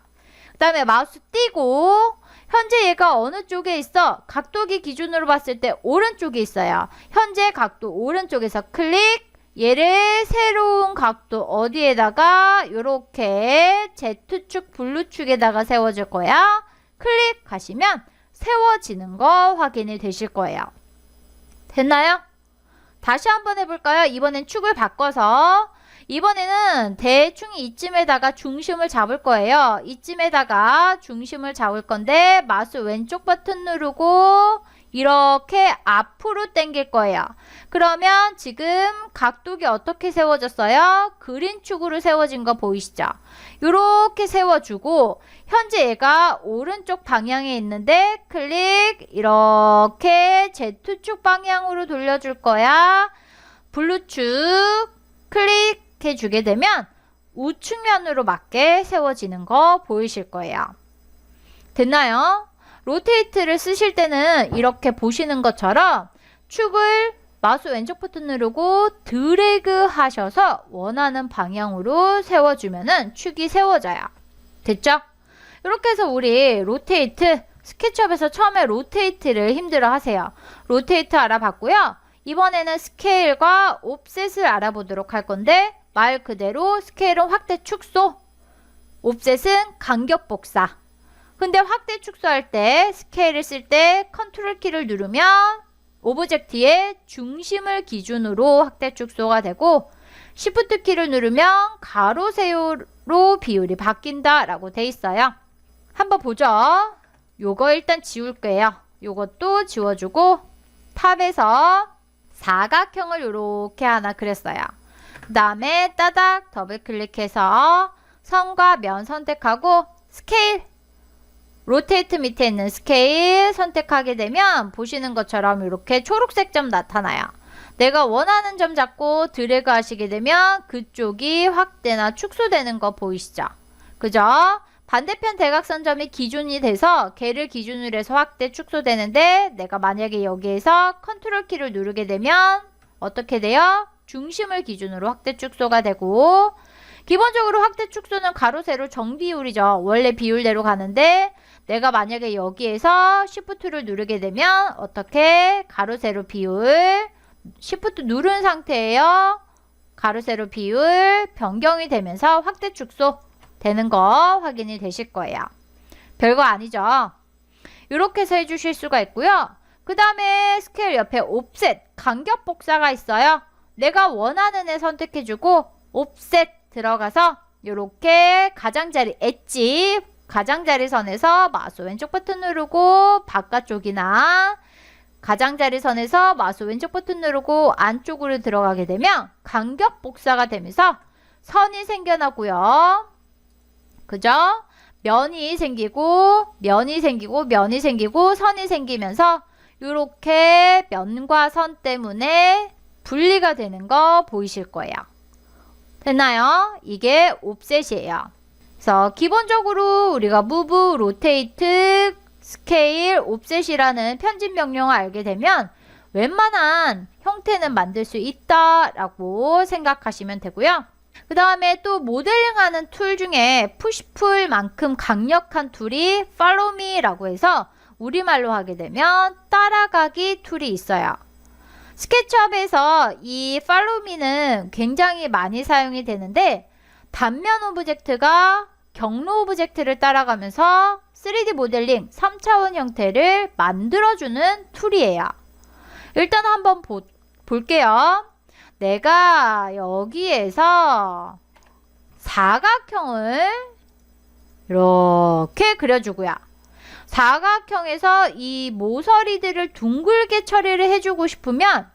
그 다음에 마우스 띄고 현재 얘가 어느 쪽에 있어? 각도기 기준으로 봤을 때 오른쪽에 있어요. 현재 각도 오른쪽에서 클릭 얘를 새로운 각도 어디에다가 이렇게 Z축 블루축에다가 세워줄 거야. 클릭하시면 세워지는 거 확인이 되실 거예요. 됐나요? 다시 한번 해볼까요? 이번엔 축을 바꿔서 이번에는 대충 이쯤에다가 중심을 잡을 거예요. 이쯤에다가 중심을 잡을 건데 마우스 왼쪽 버튼 누르고 이렇게 앞으로 당길 거예요. 그러면 지금 각도기 어떻게 세워졌어요? 그린축으로 세워진 거 보이시죠? 이렇게 세워주고 현재 얘가 오른쪽 방향에 있는데 클릭 이렇게 Z축 방향으로 돌려줄 거야. 블루축 클릭해 주게 되면 우측면으로 맞게 세워지는 거 보이실 거예요. 됐나요? 로테이트를 쓰실 때는 이렇게 보시는 것처럼 축을 마우스 왼쪽 버튼 누르고 드래그 하셔서 원하는 방향으로 세워주면은 축이 세워져요. 됐죠? 이렇게 해서 우리 로테이트 스케치업에서 처음에 로테이트를 힘들어 하세요. 로테이트 알아봤고요. 이번에는 스케일과 옵셋을 알아보도록 할 건데 말 그대로 스케일은 확대 축소, 옵셋은 간격 복사. 근데 확대 축소할 때 스케일을 쓸 때 컨트롤 키를 누르면 오브젝트의 중심을 기준으로 확대 축소가 되고 Shift 키를 누르면 가로 세로로 비율이 바뀐다 라고 돼 있어요. 한번 보죠. 요거 일단 지울게요. 요것도 지워주고 탑에서 사각형을 이렇게 하나 그렸어요. 그 다음에 따닥 더블 클릭해서 선과 면 선택하고 스케일 로테이트 밑에 있는 스케일 선택하게 되면 보시는 것처럼 이렇게 초록색 점 나타나요. 내가 원하는 점 잡고 드래그 하시게 되면 그쪽이 확대나 축소되는 거 보이시죠? 그죠? 반대편 대각선 점이 기준이 돼서 걔를 기준으로 해서 확대 축소되는데 내가 만약에 여기에서 컨트롤 키를 누르게 되면 어떻게 돼요? 중심을 기준으로 확대 축소가 되고 기본적으로 확대 축소는 가로 세로 정비율이죠. 원래 비율대로 가는데 내가 만약에 여기에서 Shift를 누르게 되면 어떻게 가로 세로 비율 Shift 누른 상태예요. 가로 세로 비율 변경이 되면서 확대 축소 되는 거 확인이 되실 거예요. 별거 아니죠. 이렇게 해서 해주실 수가 있고요. 그 다음에 스케일 옆에 옵셋 간격 복사가 있어요. 내가 원하는 애 선택해주고 옵셋 들어가서 이렇게 가장자리 엣지 가장자리 선에서 마우스 왼쪽 버튼 누르고 바깥쪽이나 가장자리 선에서 마우스 왼쪽 버튼 누르고 안쪽으로 들어가게 되면 간격 복사가 되면서 선이 생겨나고요. 그죠? 면이 생기고 면이 생기고 면이 생기고 선이 생기면서 이렇게 면과 선 때문에 분리가 되는 거 보이실 거예요. 됐나요? 이게 옵셋이에요. 그래서 기본적으로 우리가 move, rotate, scale, offset이라는 편집 명령을 알게 되면 웬만한 형태는 만들 수 있다라고 생각하시면 되고요. 그 다음에 또 모델링하는 툴 중에 푸시풀만큼 강력한 툴이 follow me라고 해서 우리말로 하게 되면 따라가기 툴이 있어요. 스케치업에서 이 follow me는 굉장히 많이 사용이 되는데 단면 오브젝트가 경로 오브젝트를 따라가면서 3D 모델링 3차원 형태를 만들어주는 툴이에요. 일단 한번 볼게요. 내가 여기에서 사각형을 이렇게 그려주고요. 사각형에서 이 모서리들을 둥글게 처리를 해주고 싶으면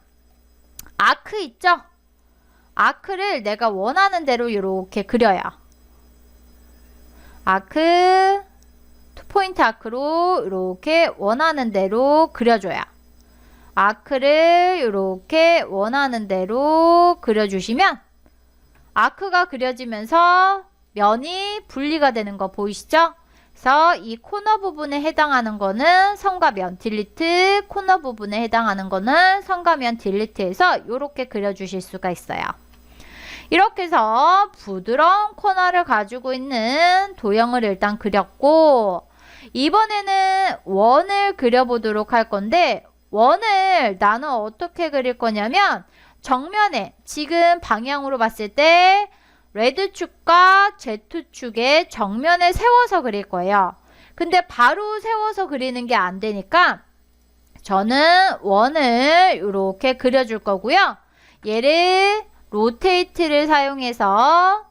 아크 있죠? 아크를 내가 원하는 대로 이렇게 그려요. 아크, 투포인트 아크로 이렇게 원하는 대로 그려줘요. 아크를 이렇게 원하는 대로 그려주시면 아크가 그려지면서 면이 분리가 되는 거 보이시죠? 그래서 이 코너 부분에 해당하는 거는 선과 면 딜리트, 코너 부분에 해당하는 거는 선과 면 딜리트해서 이렇게 그려주실 수가 있어요. 이렇게 해서 부드러운 코너를 가지고 있는 도형을 일단 그렸고 이번에는 원을 그려보도록 할 건데 원을 나는 어떻게 그릴 거냐면 정면에 지금 방향으로 봤을 때 레드축과 Z축의 정면에 세워서 그릴 거예요. 근데 바로 세워서 그리는 게 안 되니까 저는 원을 이렇게 그려줄 거고요. 얘를 로테이트를 사용해서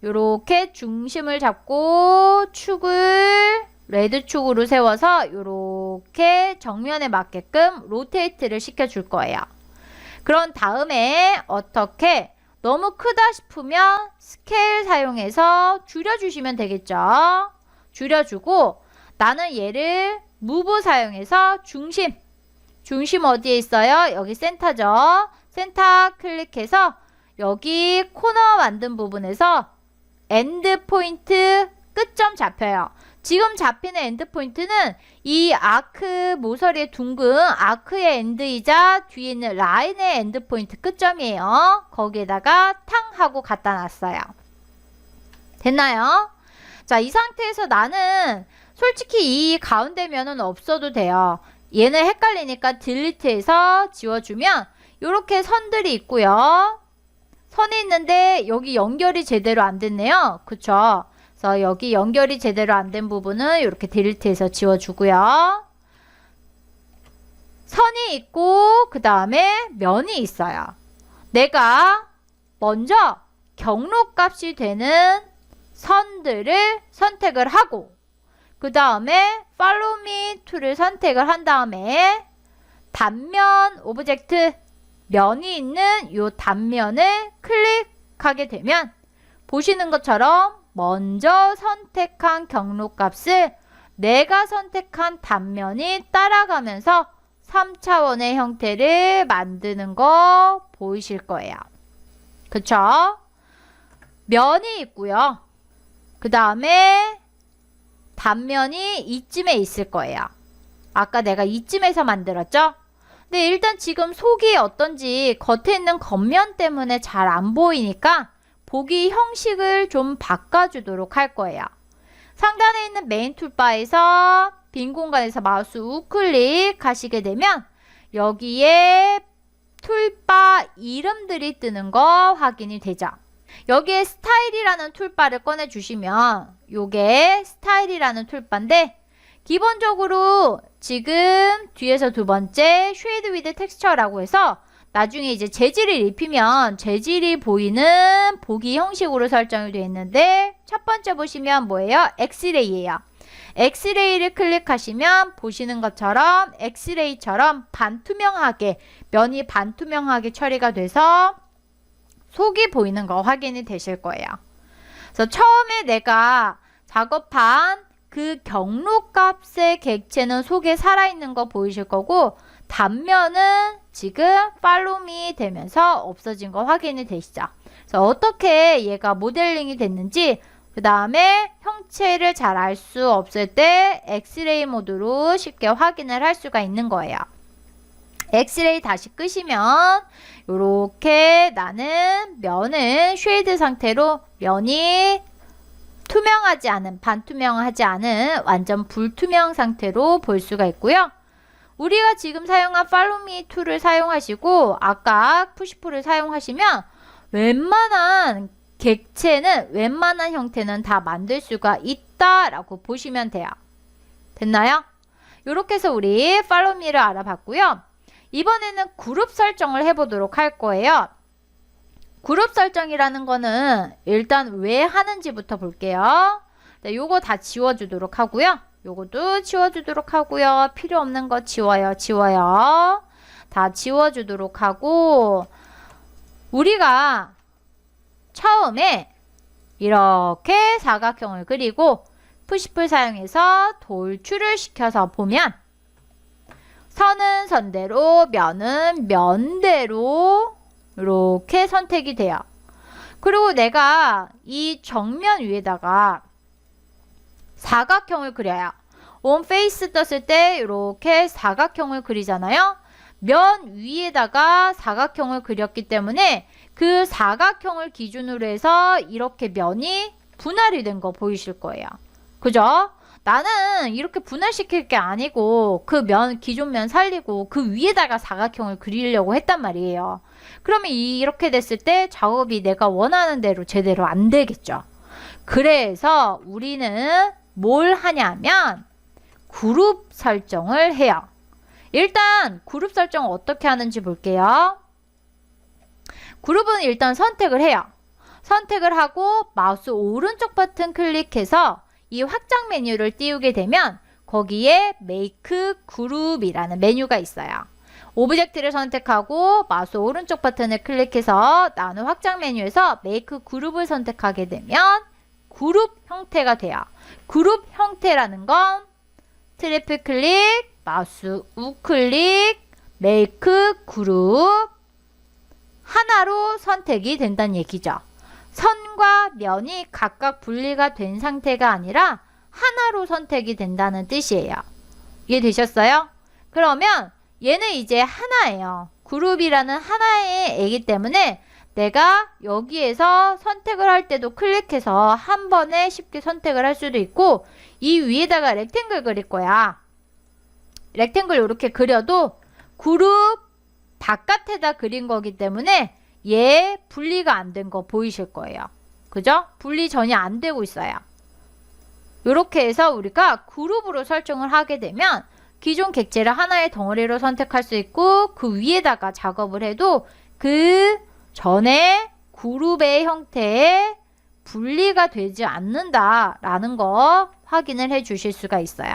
이렇게 중심을 잡고 축을 레드축으로 세워서 이렇게 정면에 맞게끔 로테이트를 시켜줄 거예요. 그런 다음에 어떻게 너무 크다 싶으면 스케일 사용해서 줄여주시면 되겠죠. 줄여주고 나는 얘를 move 사용해서 중심 어디에 있어요? 여기 센터죠. 센터 클릭해서 여기 코너 만든 부분에서 엔드 포인트 끝점 잡혀요. 지금 잡히는 엔드 포인트는 이 아크 모서리의 둥근 아크의 엔드이자 뒤에 있는 라인의 엔드 포인트 끝점이에요. 거기에다가 탕 하고 갖다 놨어요. 됐나요? 자, 이 상태에서 나는 솔직히 이 가운데 면은 없어도 돼요. 얘는 헷갈리니까 딜리트해서 지워주면 이렇게 선들이 있고요. 선이 있는데 여기 연결이 제대로 안 됐네요. 그쵸? 그래서 여기 연결이 제대로 안 된 부분은 이렇게 딜리트해서 지워주고요. 선이 있고 그 다음에 면이 있어요. 내가 먼저 경로값이 되는 선들을 선택을 하고 그 다음에 Follow me to를 선택을 한 다음에 단면 오브젝트 면이 있는 이 단면을 클릭하게 되면 보시는 것처럼 먼저 선택한 경로값을 내가 선택한 단면이 따라가면서 3차원의 형태를 만드는 거 보이실 거예요. 그쵸? 면이 있고요. 그 다음에 단면이 이쯤에 있을 거예요. 아까 내가 이쯤에서 만들었죠? 근데 일단 지금 속이 어떤지 겉에 있는 겉면 때문에 잘 안 보이니까 보기 형식을 좀 바꿔주도록 할 거예요. 상단에 있는 메인 툴바에서 빈 공간에서 마우스 우클릭 하시게 되면 여기에 툴바 이름들이 뜨는 거 확인이 되죠. 여기에 스타일이라는 툴바를 꺼내 주시면 요게 스타일이라는 툴바인데 기본적으로 지금 뒤에서 두 번째 쉐이드 위드 텍스처라고 해서 나중에 이제 재질을 입히면 재질이 보이는 보기 형식으로 설정이 되어 있는데 첫 번째 보시면 뭐예요? 엑스레이예요. 엑스레이를 클릭하시면 보시는 것처럼 엑스레이처럼 반투명하게 면이 반투명하게 처리가 돼서 속이 보이는 거 확인이 되실 거예요. 그래서 처음에 내가 작업한 그 경로값의 객체는 속에 살아있는 거 보이실 거고 단면은 지금 Follow me 되면서 없어진 거 확인이 되시죠. 그래서 어떻게 얘가 모델링이 됐는지 그 다음에 형체를 잘 알 수 없을 때 엑스레이 모드로 쉽게 확인을 할 수가 있는 거예요. 엑스레이 다시 끄시면 이렇게 나는 면을 쉐이드 상태로 면이 투명하지 않은 반투명하지 않은 완전 불투명 상태로 볼 수가 있고요. 우리가 지금 사용한 Follow me 툴을 사용하시고 아까 푸시풀을 사용하시면 웬만한 객체는 웬만한 형태는 다 만들 수가 있다라고 보시면 돼요. 됐나요? 이렇게 해서 우리 Follow me를 알아봤고요. 이번에는 그룹 설정을 해보도록 할 거예요. 그룹 설정이라는 거는 일단 왜 하는지부터 볼게요. 네, 요거 다 지워주도록 하고요. 요것도 지워주도록 하고요. 필요 없는 거 지워요. 다 지워주도록 하고 우리가 처음에 이렇게 사각형을 그리고 푸시풀 사용해서 돌출을 시켜서 보면 선은 선대로 면은 면대로 이렇게 선택이 돼요. 그리고 내가 이 정면 위에다가 사각형을 그려요. 온 페이스 떴을 때 이렇게 사각형을 그리잖아요. 면 위에다가 사각형을 그렸기 때문에 그 사각형을 기준으로 해서 이렇게 면이 분할이 된 거 보이실 거예요. 그죠? 나는 이렇게 분할시킬 게 아니고 그 면, 기존 면 살리고 그 위에다가 사각형을 그리려고 했단 말이에요. 그러면 이렇게 됐을 때 작업이 내가 원하는 대로 제대로 안 되겠죠. 그래서 우리는 뭘 하냐면 그룹 설정을 해요. 일단 그룹 설정을 어떻게 하는지 볼게요. 그룹은 일단 선택을 해요. 선택을 하고 마우스 오른쪽 버튼 클릭해서 이 확장 메뉴를 띄우게 되면 거기에 Make Group이라는 메뉴가 있어요. 오브젝트를 선택하고 마우스 오른쪽 버튼을 클릭해서 나오는 확장 메뉴에서 Make Group을 선택하게 되면 그룹 형태가 돼요. 그룹 형태라는 건 트리플 클릭, 마우스 우클릭, Make Group 하나로 선택이 된다는 얘기죠. 선과 면이 각각 분리가 된 상태가 아니라 하나로 선택이 된다는 뜻이에요. 이해되셨어요? 그러면 얘는 이제 하나예요. 그룹이라는 하나의 애기 때문에 내가 여기에서 선택을 할 때도 클릭해서 한 번에 쉽게 선택을 할 수도 있고 이 위에다가 렉탱글 그릴 거야. 렉탱글 이렇게 그려도 그룹 바깥에다 그린 거기 때문에 얘 분리가 안 된 거 보이실 거예요. 그죠? 분리 전혀 안 되고 있어요. 이렇게 해서 우리가 그룹으로 설정을 하게 되면 기존 객체를 하나의 덩어리로 선택할 수 있고 그 위에다가 작업을 해도 그 전에 그룹의 형태에 분리가 되지 않는다라는 거 확인을 해 주실 수가 있어요.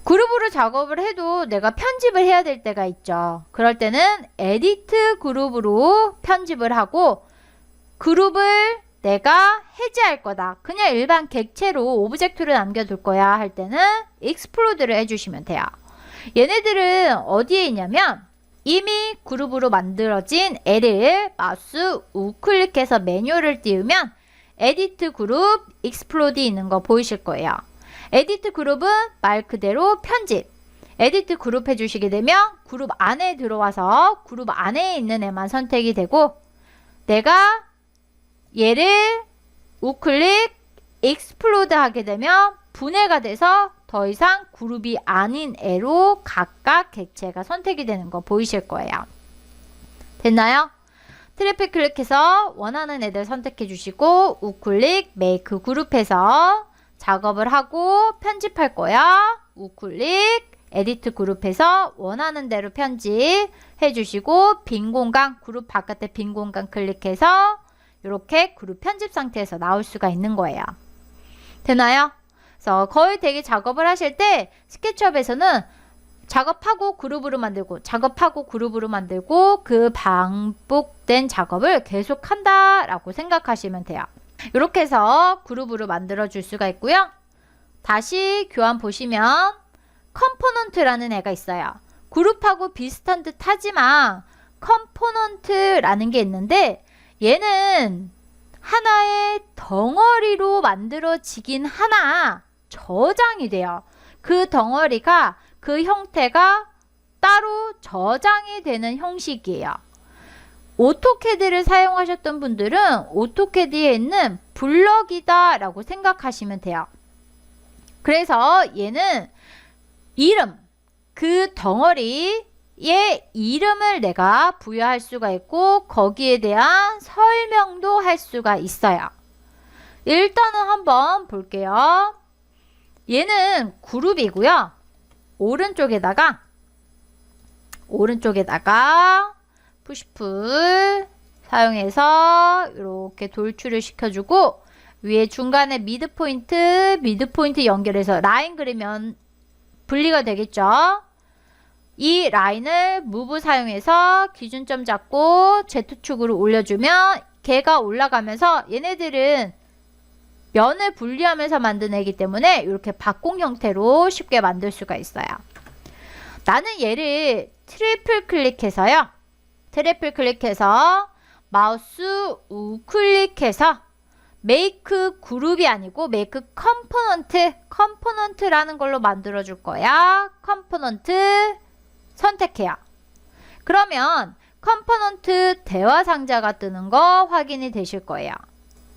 그룹으로 작업을 해도 내가 편집을 해야 될 때가 있죠. 그럴 때는 에디트 그룹으로 편집을 하고 그룹을 내가 해제할 거다. 그냥 일반 객체로 오브젝트를 남겨둘 거야 할 때는 익스플로드를 해주시면 돼요. 얘네들은 어디에 있냐면 이미 그룹으로 만들어진 애를 마우스 우클릭해서 메뉴를 띄우면 에디트 그룹 익스플로드 있는 거 보이실 거예요. 에디트 그룹은 말 그대로 편집. 에디트 그룹 해주시게 되면 그룹 안에 들어와서 그룹 안에 있는 애만 선택이 되고 내가 얘를 우클릭 익스플로드 하게 되면 분해가 돼서 더 이상 그룹이 아닌 애로 각각 객체가 선택이 되는 거 보이실 거예요. 됐나요? 트래픽 클릭해서 원하는 애들 선택해 주시고 우클릭 메이크 그룹해서 작업을 하고 편집할 거야. 우클릭 에디트 그룹해서 원하는 대로 편집해 주시고 빈 공간 그룹 바깥에 빈 공간 클릭해서 이렇게 그룹 편집 상태에서 나올 수가 있는 거예요. 되나요? 그래서 거의 대개 작업을 하실 때 스케치업에서는 작업하고 그룹으로 만들고 작업하고 그룹으로 만들고 그 반복된 작업을 계속 한다라고 생각하시면 돼요. 이렇게 해서 그룹으로 만들어 줄 수가 있고요. 다시 교환 보시면 컴포넌트라는 애가 있어요. 그룹하고 비슷한 듯 하지만 컴포넌트라는 게 있는데 얘는 하나의 덩어리로 만들어지긴 하나 저장이 돼요. 그 덩어리가 그 형태가 따로 저장이 되는 형식이에요. 오토캐드를 사용하셨던 분들은 오토캐드에 있는 블럭이다 라고 생각하시면 돼요. 그래서 얘는 이름, 그 덩어리의 이름을 내가 부여할 수가 있고 거기에 대한 설명도 할 수가 있어요. 일단은 한번 볼게요. 얘는 그룹이고요. 오른쪽에다가 푸시풀 사용해서 이렇게 돌출을 시켜주고 위에 중간에 미드포인트 연결해서 라인 그리면 분리가 되겠죠. 이 라인을 무브 사용해서 기준점 잡고 Z축으로 올려주면 걔가 올라가면서 얘네들은 면을 분리하면서 만든 애기 때문에 이렇게 박공 형태로 쉽게 만들 수가 있어요. 나는 얘를 트리플 클릭해서요. 트리플 클릭해서 마우스 우클릭해서 메이크 그룹이 아니고 메이크 컴포넌트라는 걸로 만들어 줄 거야. 컴포넌트 선택해요. 그러면 컴포넌트 대화 상자가 뜨는 거 확인이 되실 거예요.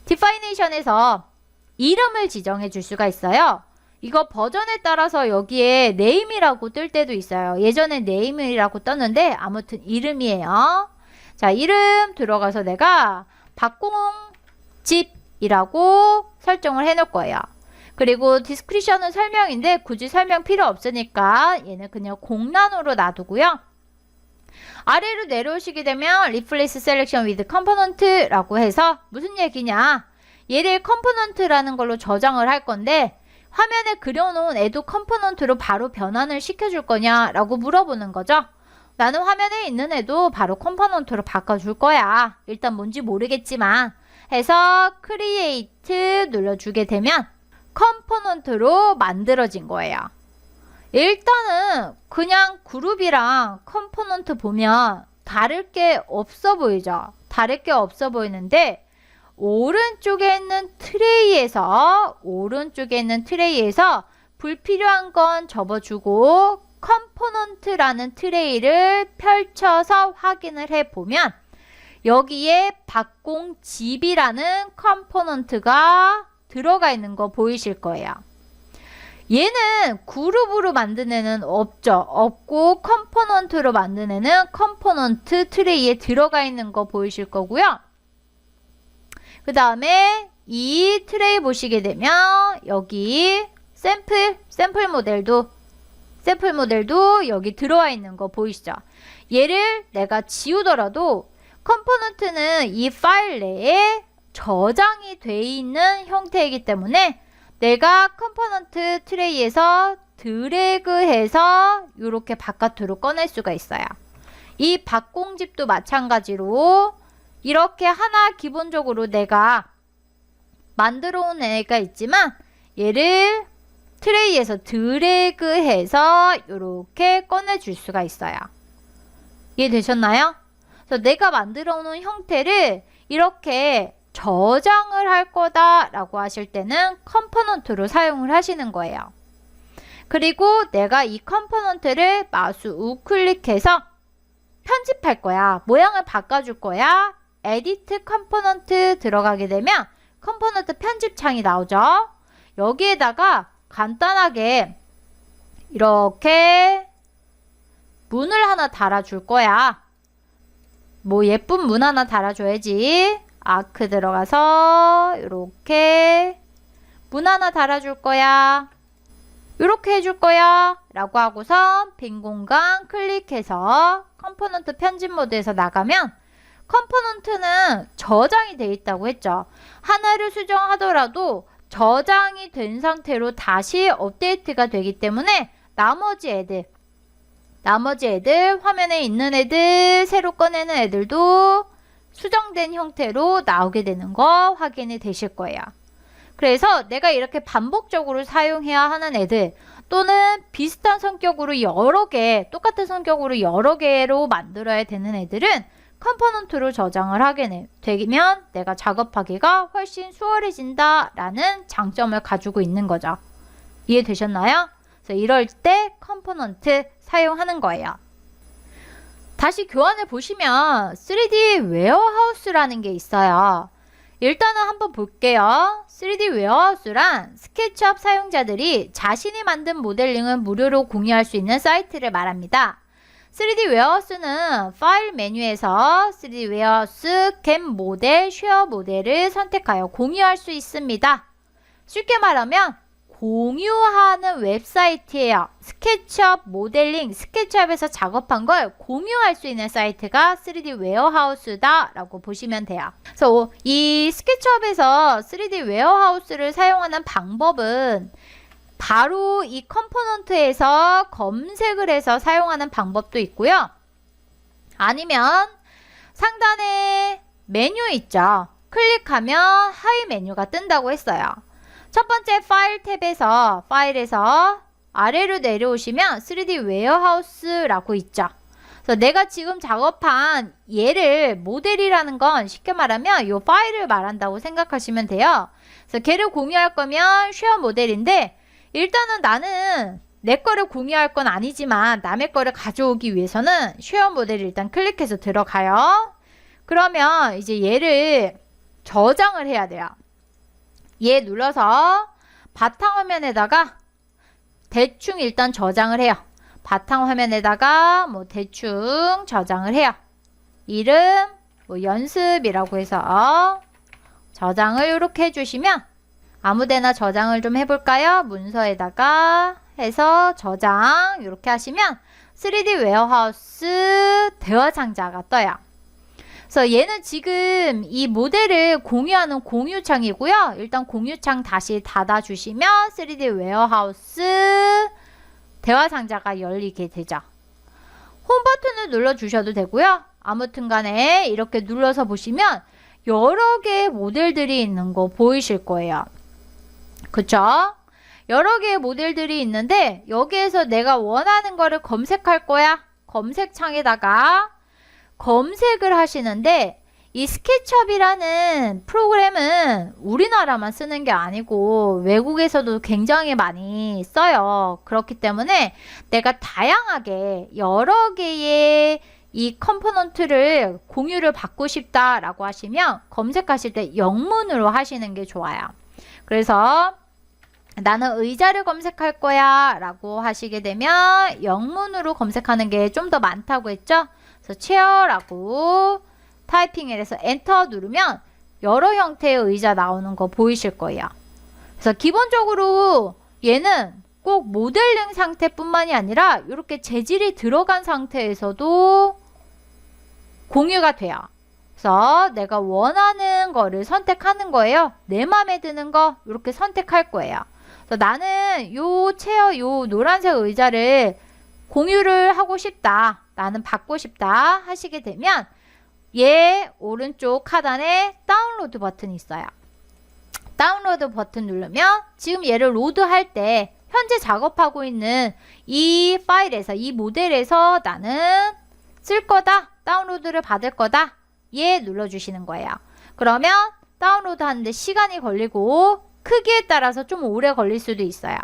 디파이네이션에서 이름을 지정해 줄 수가 있어요. 이거 버전에 따라서 여기에 네임이라고 뜰 때도 있어요. 예전에 네임이라고 떴는데 아무튼 이름이에요. 자, 이름 들어가서 내가 박공집이라고 설정을 해 놓을 거예요. 그리고 디스크리션은 설명인데 굳이 설명 필요 없으니까 얘는 그냥 공란으로 놔두고요. 아래로 내려오시게 되면 Replace Selection with Component라고 해서 무슨 얘기냐? 얘를 컴포넌트라는 걸로 저장을 할 건데 화면에 그려놓은 애도 컴포넌트로 바로 변환을 시켜줄 거냐 라고 물어보는 거죠. 나는 화면에 있는 애도 바로 컴포넌트로 바꿔줄 거야. 일단 뭔지 모르겠지만 해서 Create 눌러주게 되면 컴포넌트로 만들어진 거예요. 일단은 그냥 그룹이랑 컴포넌트 보면 다를 게 없어 보이죠. 다를 게 없어 보이는데 오른쪽에 있는 트레이에서 불필요한 건 접어주고 컴포넌트라는 트레이를 펼쳐서 확인을 해보면 여기에 박공집이라는 컴포넌트가 들어가 있는 거 보이실 거예요. 얘는 그룹으로 만든 애는 없고 컴포넌트로 만든 애는 컴포넌트 트레이에 들어가 있는 거 보이실 거고요. 그 다음에 이 트레이 보시게 되면 여기 샘플 모델도 샘플 모델도 여기 들어와 있는 거 보이시죠? 얘를 내가 지우더라도 컴포넌트는 이 파일 내에 저장이 돼 있는 형태이기 때문에 내가 컴포넌트 트레이에서 드래그해서 이렇게 바깥으로 꺼낼 수가 있어요. 이 박공집도 마찬가지로 이렇게 하나 기본적으로 내가 만들어 온 애가 있지만 얘를 트레이에서 드래그해서 이렇게 꺼내줄 수가 있어요. 이해되셨나요? 그래서 내가 만들어 놓은 형태를 이렇게 저장을 할 거다라고 하실 때는 컴포넌트로 사용을 하시는 거예요. 그리고 내가 이 컴포넌트를 마우스 우클릭해서 편집할 거야. 모양을 바꿔줄 거야. 에디트 컴포넌트 들어가게 되면 컴포넌트 편집 창이 나오죠. 여기에다가 간단하게 이렇게 문을 하나 달아줄 거야. 뭐 예쁜 문 하나 달아줘야지. 아크 들어가서 이렇게 문 하나 달아줄 거야. 이렇게 해줄 거야 라고 하고선 빈 공간 클릭해서 컴포넌트 편집 모드에서 나가면 컴포넌트는 저장이 돼 있다고 했죠. 하나를 수정하더라도 저장이 된 상태로 다시 업데이트가 되기 때문에 나머지 애들 화면에 있는 애들 새로 꺼내는 애들도 수정된 형태로 나오게 되는 거 확인이 되실 거예요. 그래서 내가 이렇게 반복적으로 사용해야 하는 애들 또는 비슷한 성격으로 여러 개, 똑같은 성격으로 여러 개로 만들어야 되는 애들은 컴포넌트로 저장을 하게 되면 내가 작업하기가 훨씬 수월해진다 라는 장점을 가지고 있는 거죠. 이해되셨나요? 그래서 이럴 때 컴포넌트 사용하는 거예요. 다시 교환을 보시면 3D 웨어하우스라는 게 있어요. 일단은 한번 볼게요. 3D 웨어하우스란 스케치업 사용자들이 자신이 만든 모델링을 무료로 공유할 수 있는 사이트를 말합니다. 3D 웨어하우스는 파일 메뉴에서 3D 웨어하우스 겟 모델, 쉐어 모델을 선택하여 공유할 수 있습니다. 쉽게 말하면 공유하는 웹사이트예요. 스케치업 모델링, 스케치업에서 작업한 걸 공유할 수 있는 사이트가 3D 웨어하우스다 라고 보시면 돼요. 그래서 이 스케치업에서 3D 웨어하우스를 사용하는 방법은 바로 이 컴포넌트에서 검색을 해서 사용하는 방법도 있고요. 아니면 상단에 메뉴 있죠. 클릭하면 하위 메뉴가 뜬다고 했어요. 첫 번째 파일 탭에서 파일에서 아래로 내려오시면 3D 웨어하우스라고 있죠. 그래서 내가 지금 작업한 얘를 모델이라는 건 쉽게 말하면 이 파일을 말한다고 생각하시면 돼요. 그래서 걔를 공유할 거면 쉐어 모델인데 일단은 나는 내 거를 공유할 건 아니지만 남의 거를 가져오기 위해서는 쉐어 모델을 일단 클릭해서 들어가요. 그러면 이제 얘를 저장을 해야 돼요. 얘 눌러서 바탕화면에다가 대충 일단 저장을 해요. 바탕화면에다가 뭐 대충 저장을 해요. 이름 뭐 연습이라고 해서 저장을 이렇게 해주시면 아무데나 저장을 좀 해볼까요? 문서에다가 해서 저장 이렇게 하시면 3D 웨어하우스 대화 상자가 떠요. 그래서 얘는 지금 이 모델을 공유하는 공유창이고요. 일단 공유창 다시 닫아주시면 3D 웨어하우스 대화 상자가 열리게 되죠. 홈 버튼을 눌러주셔도 되고요. 아무튼 간에 이렇게 눌러서 보시면 여러 개의 모델들이 있는 거 보이실 거예요. 그쵸? 여러 개의 모델들이 있는데 여기에서 내가 원하는 거를 검색할 거야. 검색창에다가 검색을 하시는데 이 스케치업이라는 프로그램은 우리나라만 쓰는 게 아니고 외국에서도 굉장히 많이 써요. 그렇기 때문에 내가 다양하게 여러 개의 이 컴포넌트를 공유를 받고 싶다라고 하시면 검색하실 때 영문으로 하시는 게 좋아요. 그래서 나는 의자를 검색할 거야 라고 하시게 되면 영문으로 검색하는 게 좀 더 많다고 했죠. 그래서 체어라고 타이핑을 해서 엔터 누르면 여러 형태의 의자 나오는 거 보이실 거예요. 그래서 기본적으로 얘는 꼭 모델링 상태뿐만이 아니라 이렇게 재질이 들어간 상태에서도 공유가 돼요. 그래서 내가 원하는 거를 선택하는 거예요. 내 마음에 드는 거 이렇게 선택할 거예요. 그래서 나는 요 체어, 요 노란색 의자를 공유를 하고 싶다. 나는 받고 싶다 하시게 되면 얘 오른쪽 하단에 다운로드 버튼이 있어요. 다운로드 버튼 누르면 지금 얘를 로드할 때 현재 작업하고 있는 이 파일에서, 이 모델에서 나는 쓸 거다, 다운로드를 받을 거다, 얘 눌러주시는 거예요. 그러면 다운로드 하는데 시간이 걸리고 크기에 따라서 좀 오래 걸릴 수도 있어요.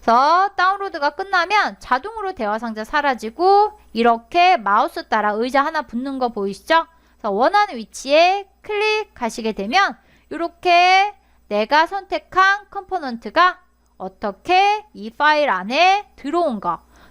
그래서 다운로드가 끝나면 자동으로 대화 상자 사라지고 이렇게 마우스 따라 의자 하나 붙는 거 보이시죠? 그래서 원하는 위치에 클릭하시게 되면 이렇게 내가 선택한 컴포넌트가 어떻게 이 파일 안에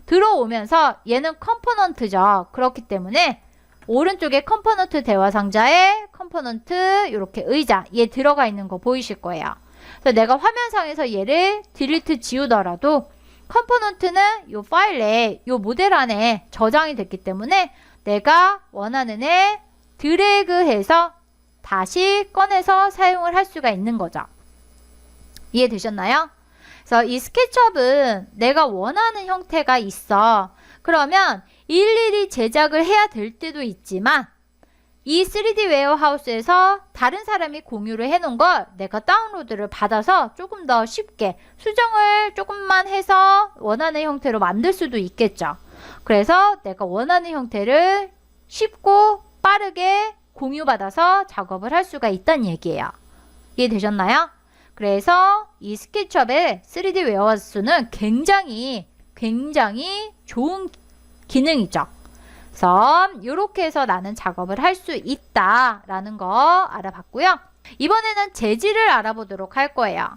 들어오면서 얘는 컴포넌트죠. 그렇기 때문에 오른쪽에 컴포넌트 대화 상자에 컴포넌트 이렇게 의자 얘 들어가 있는 거 보이실 거예요. 그래서 내가 화면상에서 얘를 딜리트 지우더라도 컴포넌트는 이 파일에 이 모델 안에 저장이 됐기 때문에 내가 원하는 애 드래그해서 다시 꺼내서 사용을 할 수가 있는 거죠. 이해되셨나요? 그래서 이 스케치업은 내가 원하는 형태가 있어. 그러면 일일이 제작을 해야 될 때도 있지만 이 3D 웨어하우스에서 다른 사람이 공유를 해놓은 걸 내가 다운로드를 받아서 조금 더 쉽게 수정을 조금만 해서 원하는 형태로 만들 수도 있겠죠. 그래서 내가 원하는 형태를 쉽고 빠르게 공유받아서 작업을 할 수가 있다는 얘기예요. 이해되셨나요? 그래서 이 스케치업의 3D 웨어하우스는 굉장히 좋은 기능이죠. 그래서 이렇게 해서 나는 작업을 할 수 있다라는 거 알아봤고요. 이번에는 재질을 알아보도록 할 거예요.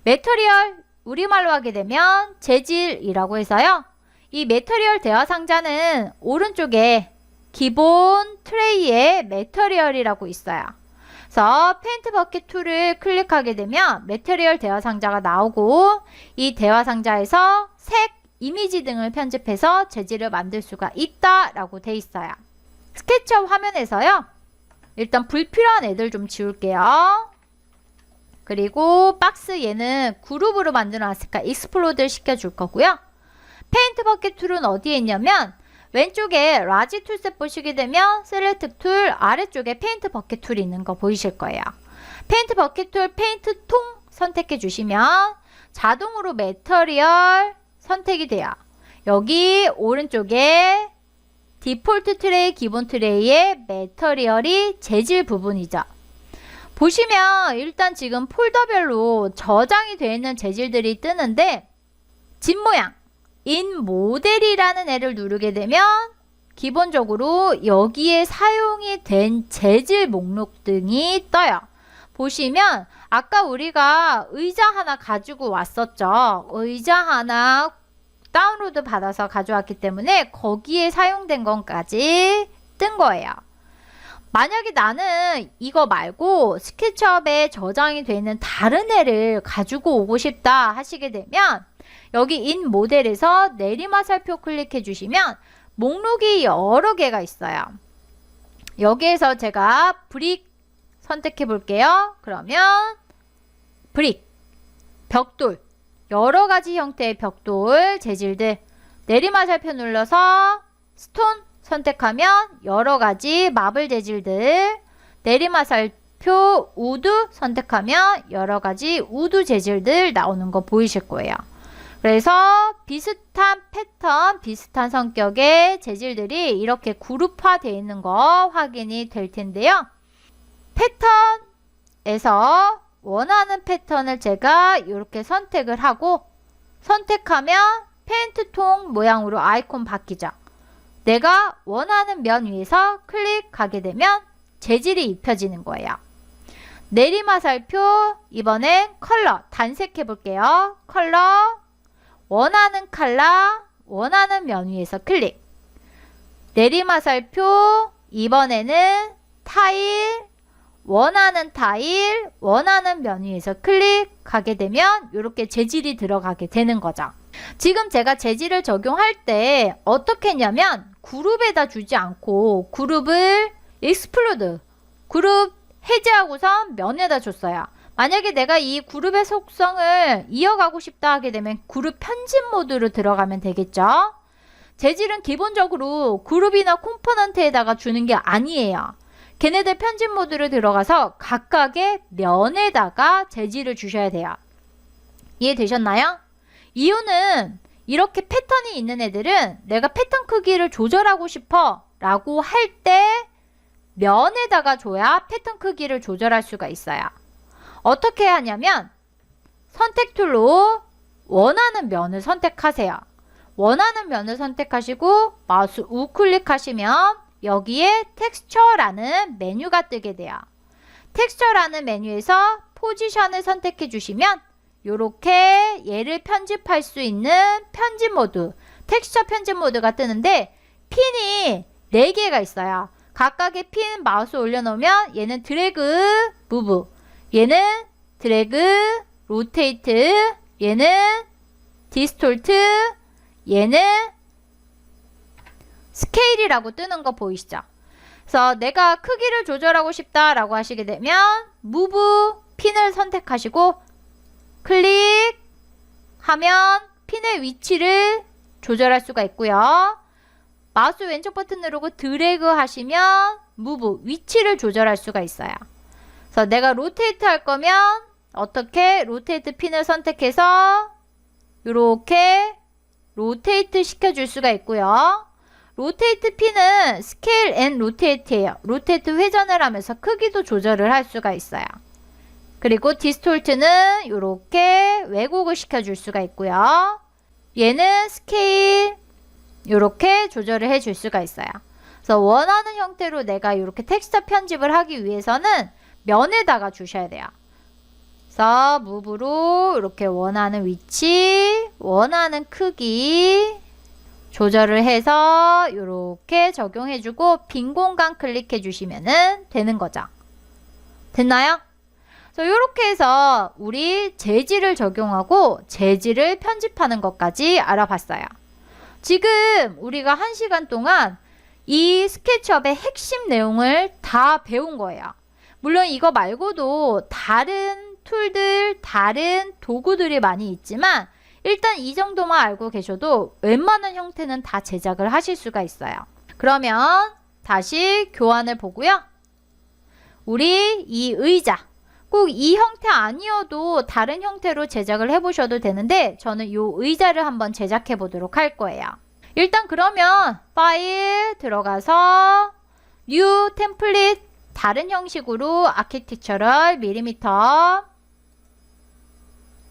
매터리얼, 우리말로 하게 되면 재질이라고 해서요. 이 매터리얼 대화 상자는 오른쪽에 기본 트레이에 매터리얼이라고 있어요. 그래서 페인트 버킷 툴을 클릭하게 되면 매터리얼 대화 상자가 나오고 이 대화 상자에서 색, 이미지 등을 편집해서 재질을 만들 수가 있다라고 돼 있어요. 스케치업 화면에서요. 일단 불필요한 애들 좀 지울게요. 그리고 박스 얘는 그룹으로 만들어 놨으니까 익스플로드 시켜줄 거고요. 페인트 버킷 툴은 어디에 있냐면 왼쪽에 라지 툴셋 보시게 되면 셀렉트 툴 아래쪽에 페인트 버킷 툴이 있는 거 보이실 거예요. 페인트 버킷 툴 페인트 통 선택해 주시면 자동으로 매터리얼 선택이 돼요. 여기 오른쪽에 디폴트 트레이, 기본 트레이의 매터리얼이 재질 부분이죠. 보시면 일단 지금 폴더별로 저장이 되어 있는 재질들이 뜨는데 집 모양, 인 모델이라는 애를 누르게 되면 기본적으로 여기에 사용이 된 재질 목록 등이 떠요. 보시면 아까 우리가 의자 하나 가지고 왔었죠. 의자 하나 다운로드 받아서 가져왔기 때문에 거기에 사용된 것까지 뜬 거예요. 만약에 나는 이거 말고 스케치업에 저장이 되어 있는 다른 애를 가지고 오고 싶다 하시게 되면 여기 인 모델에서 내리마살표 클릭해 주시면 목록이 여러 개가 있어요. 여기에서 제가 브릭 선택해 볼게요. 그러면 브릭, 벽돌, 여러 가지 형태의 벽돌 재질들 내리마살표 눌러서 스톤 선택하면 여러 가지 마블 재질들 내리마살표 우드 선택하면 여러 가지 우드 재질들 나오는 거 보이실 거예요. 그래서 비슷한 패턴, 비슷한 성격의 재질들이 이렇게 그룹화되어 있는 거 확인이 될 텐데요. 패턴에서 원하는 패턴을 제가 이렇게 선택을 하고 선택하면 페인트 통 모양으로 아이콘 바뀌죠. 내가 원하는 면 위에서 클릭하게 되면 재질이 입혀지는 거예요. 내리마살표 이번엔 컬러 단색해 볼게요. 컬러 원하는 컬러 원하는 면 위에서 클릭. 내리마살표 이번에는 타일 원하는 원하는 면 위에서 클릭하게 되면 이렇게 재질이 들어가게 되는 거죠. 지금 제가 재질을 적용할 때 어떻게 했냐면 그룹에다 주지 않고 그룹을 익스플로드, 그룹 해제하고서 면에다 줬어요. 만약에 내가 이 그룹의 속성을 이어가고 싶다 하게 되면 그룹 편집 모드로 들어가면 되겠죠. 재질은 기본적으로 그룹이나 콤포넌트에다가 주는 게 아니에요. 걔네들 편집 모드로 들어가서 각각의 면에다가 재질을 주셔야 돼요. 이해되셨나요? 이유는 이렇게 패턴이 있는 애들은 내가 패턴 크기를 조절하고 싶어 라고 할 때 면에다가 줘야 패턴 크기를 조절할 수가 있어요. 어떻게 하냐면 선택 툴로 원하는 면을 선택하세요. 원하는 면을 선택하시고 마우스 우클릭 하시면 여기에 텍스처라는 메뉴가 뜨게 돼요. 텍스처라는 메뉴에서 포지션을 선택해 주시면 요렇게 얘를 편집할 수 있는 편집 모드, 텍스처 편집 모드가 뜨는데 핀이 4개가 있어요. 각각의 핀 마우스 올려놓으면 얘는 드래그, 무브, 얘는 드래그, 로테이트, 얘는 디스톨트, 얘는 스케일이라고 뜨는 거 보이시죠? 그래서 내가 크기를 조절하고 싶다라고 하시게 되면 무브 핀을 선택하시고 클릭하면 핀의 위치를 조절할 수가 있고요. 마우스 왼쪽 버튼 누르고 드래그 하시면 무브 위치를 조절할 수가 있어요. 그래서 내가 로테이트 할 거면 어떻게 로테이트 핀을 선택해서 이렇게 로테이트 시켜줄 수가 있고요. 로테이트 핀은 스케일 앤 로테이트예요. 로테이트 회전을 하면서 크기도 조절을 할 수가 있어요. 그리고 디스톨트는 이렇게 왜곡을 시켜줄 수가 있고요. 얘는 스케일 이렇게 조절을 해줄 수가 있어요. 그래서 원하는 형태로 내가 이렇게 텍스처 편집을 하기 위해서는 면에다가 주셔야 돼요. 그래서 무브로 이렇게 원하는 위치, 원하는 크기 조절을 해서 이렇게 적용해주고 빈 공간 클릭해 주시면 되는 거죠. 됐나요? 그래서 이렇게 해서 우리 재질을 적용하고 재질을 편집하는 것까지 알아봤어요. 지금 우리가 1시간 동안 이 스케치업의 핵심 내용을 다 배운 거예요. 물론 이거 말고도 다른 툴들, 다른 도구들이 많이 있지만 일단 이 정도만 알고 계셔도 웬만한 형태는 다 제작을 하실 수가 있어요. 그러면 다시 교환을 보고요. 우리 이 의자 꼭 이 형태 아니어도 다른 형태로 제작을 해보셔도 되는데 저는 이 의자를 한번 제작해 보도록 할 거예요. 일단 그러면 파일 들어가서 뉴 템플릿 다른 형식으로 아키텍처럴 밀리미터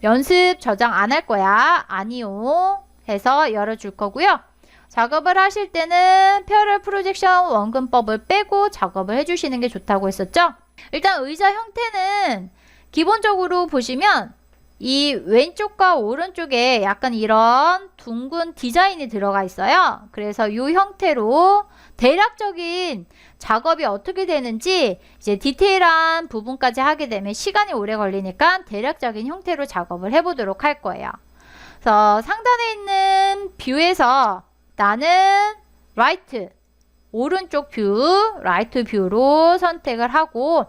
연습 저장 안 할 거야. 아니요. 해서 열어줄 거고요. 작업을 하실 때는 패러럴 프로젝션 원근법을 빼고 작업을 해주시는 게 좋다고 했었죠. 일단 의자 형태는 기본적으로 보시면 이 왼쪽과 오른쪽에 약간 이런 둥근 디자인이 들어가 있어요. 그래서 이 형태로 대략적인 작업이 어떻게 되는지 이제 디테일한 부분까지 하게 되면 시간이 오래 걸리니까 대략적인 형태로 작업을 해보도록 할 거예요. 그래서 상단에 있는 뷰에서 나는 라이트, 오른쪽 뷰, 라이트 뷰로 선택을 하고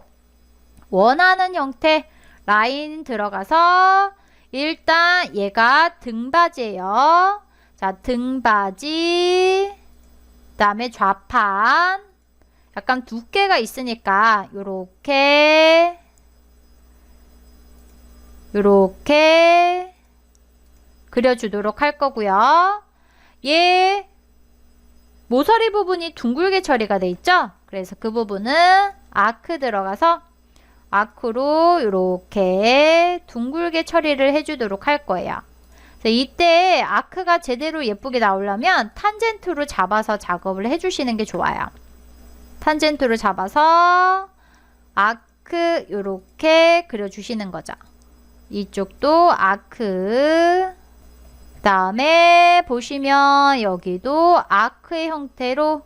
원하는 형태 라인 들어가서 일단 얘가 등받이에요. 자, 등받이 그 다음에 좌판 약간 두께가 있으니까 요렇게 그려주도록 할 거고요. 얘 모서리 부분이 둥글게 처리가 돼 있죠? 그래서 그 부분은 아크 들어가서 아크로 이렇게 둥글게 처리를 해주도록 할 거예요. 그래서 이때 아크가 제대로 예쁘게 나오려면 탄젠트로 잡아서 작업을 해주시는 게 좋아요. 탄젠트로 잡아서 아크 이렇게 그려주시는 거죠. 이쪽도 아크 그 다음에 보시면 여기도 아크의 형태로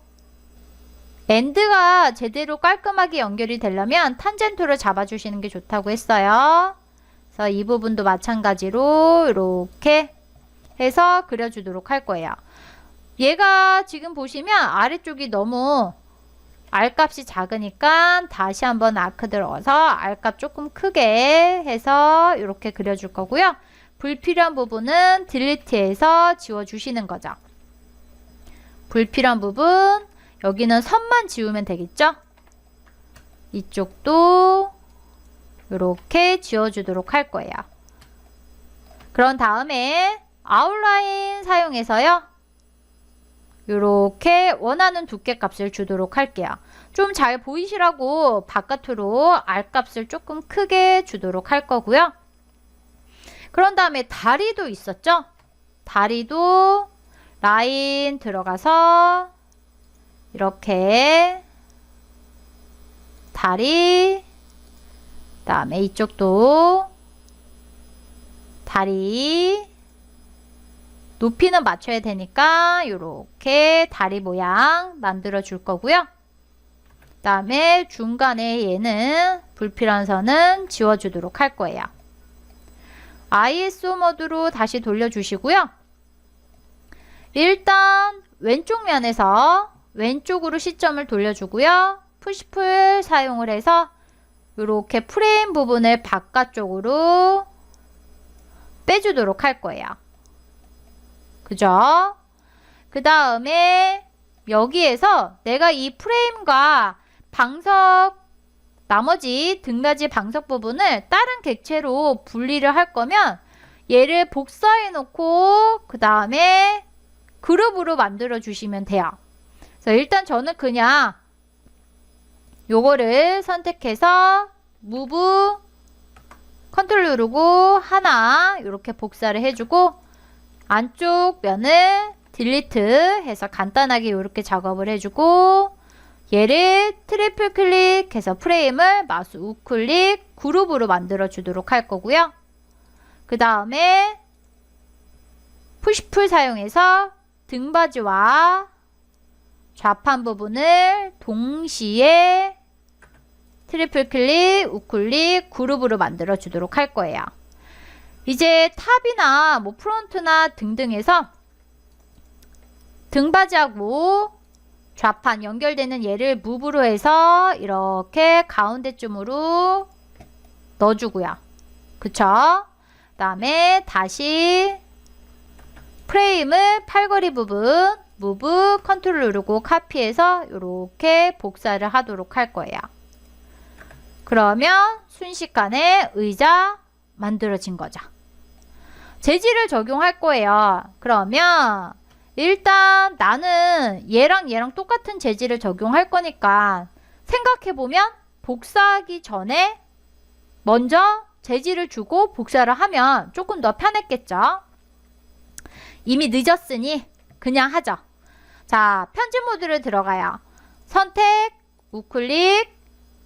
엔드가 제대로 깔끔하게 연결이 되려면 탄젠트를 잡아주시는 게 좋다고 했어요. 그래서 이 부분도 마찬가지로 이렇게 해서 그려주도록 할 거예요. 얘가 지금 보시면 아래쪽이 너무 R값이 작으니까 다시 한번 아크 들어가서 R값 조금 크게 해서 이렇게 그려줄 거고요. 불필요한 부분은 딜리트해서 지워주시는 거죠. 불필요한 부분 여기는 선만 지우면 되겠죠? 이쪽도 이렇게 지워주도록 할 거예요. 그런 다음에 아웃라인 사용해서요. 이렇게 원하는 두께 값을 주도록 할게요. 좀 잘 보이시라고 바깥으로 R값을 조금 크게 주도록 할 거고요. 그런 다음에 다리도 있었죠? 다리도 라인 들어가서 이렇게 다리, 그다음에 이쪽도 다리 높이는 맞춰야 되니까 이렇게 다리 모양 만들어 줄 거고요. 그 다음에 중간에 얘는 불필요한 선은 지워주도록 할 거예요. ISO 모드로 다시 돌려주시고요. 일단 왼쪽 면에서 왼쪽으로 시점을 돌려주고요. 푸시풀 사용을 해서 이렇게 프레임 부분을 바깥쪽으로 빼주도록 할 거예요. 그죠? 그 다음에 여기에서 내가 이 프레임과 방석 나머지 등받이 방석 부분을 다른 객체로 분리를 할 거면 얘를 복사해 놓고 그 다음에 그룹으로 만들어 주시면 돼요. 그래서 일단 저는 그냥 요거를 선택해서 무브 컨트롤 누르고 하나 이렇게 복사를 해주고 안쪽 면을 딜리트 해서 간단하게 이렇게 작업을 해주고 얘를 트리플 클릭해서 프레임을 마우스 우클릭 그룹으로 만들어 주도록 할 거고요. 그 다음에 푸시풀 사용해서 등받이와 좌판 부분을 동시에 트리플 클릭, 우클릭, 그룹으로 만들어 주도록 할 거예요. 이제 탑이나 뭐 프론트나 등등에서 등받이하고 좌판 연결되는 얘를 무브로 해서 이렇게 가운데쯤으로 넣어주고요. 그쵸? 그 다음에 다시 프레임을 팔걸이 부분 무브 컨트롤 누르고 카피해서 이렇게 복사를 하도록 할 거예요. 그러면 순식간에 의자 만들어진 거죠. 재질을 적용할 거예요. 그러면 일단 나는 얘랑 똑같은 재질을 적용할 거니까 생각해보면 복사하기 전에 먼저 재질을 주고 복사를 하면 조금 더 편했겠죠. 이미 늦었으니 그냥 하죠. 자, 편집 모드를 들어가요. 선택, 우클릭,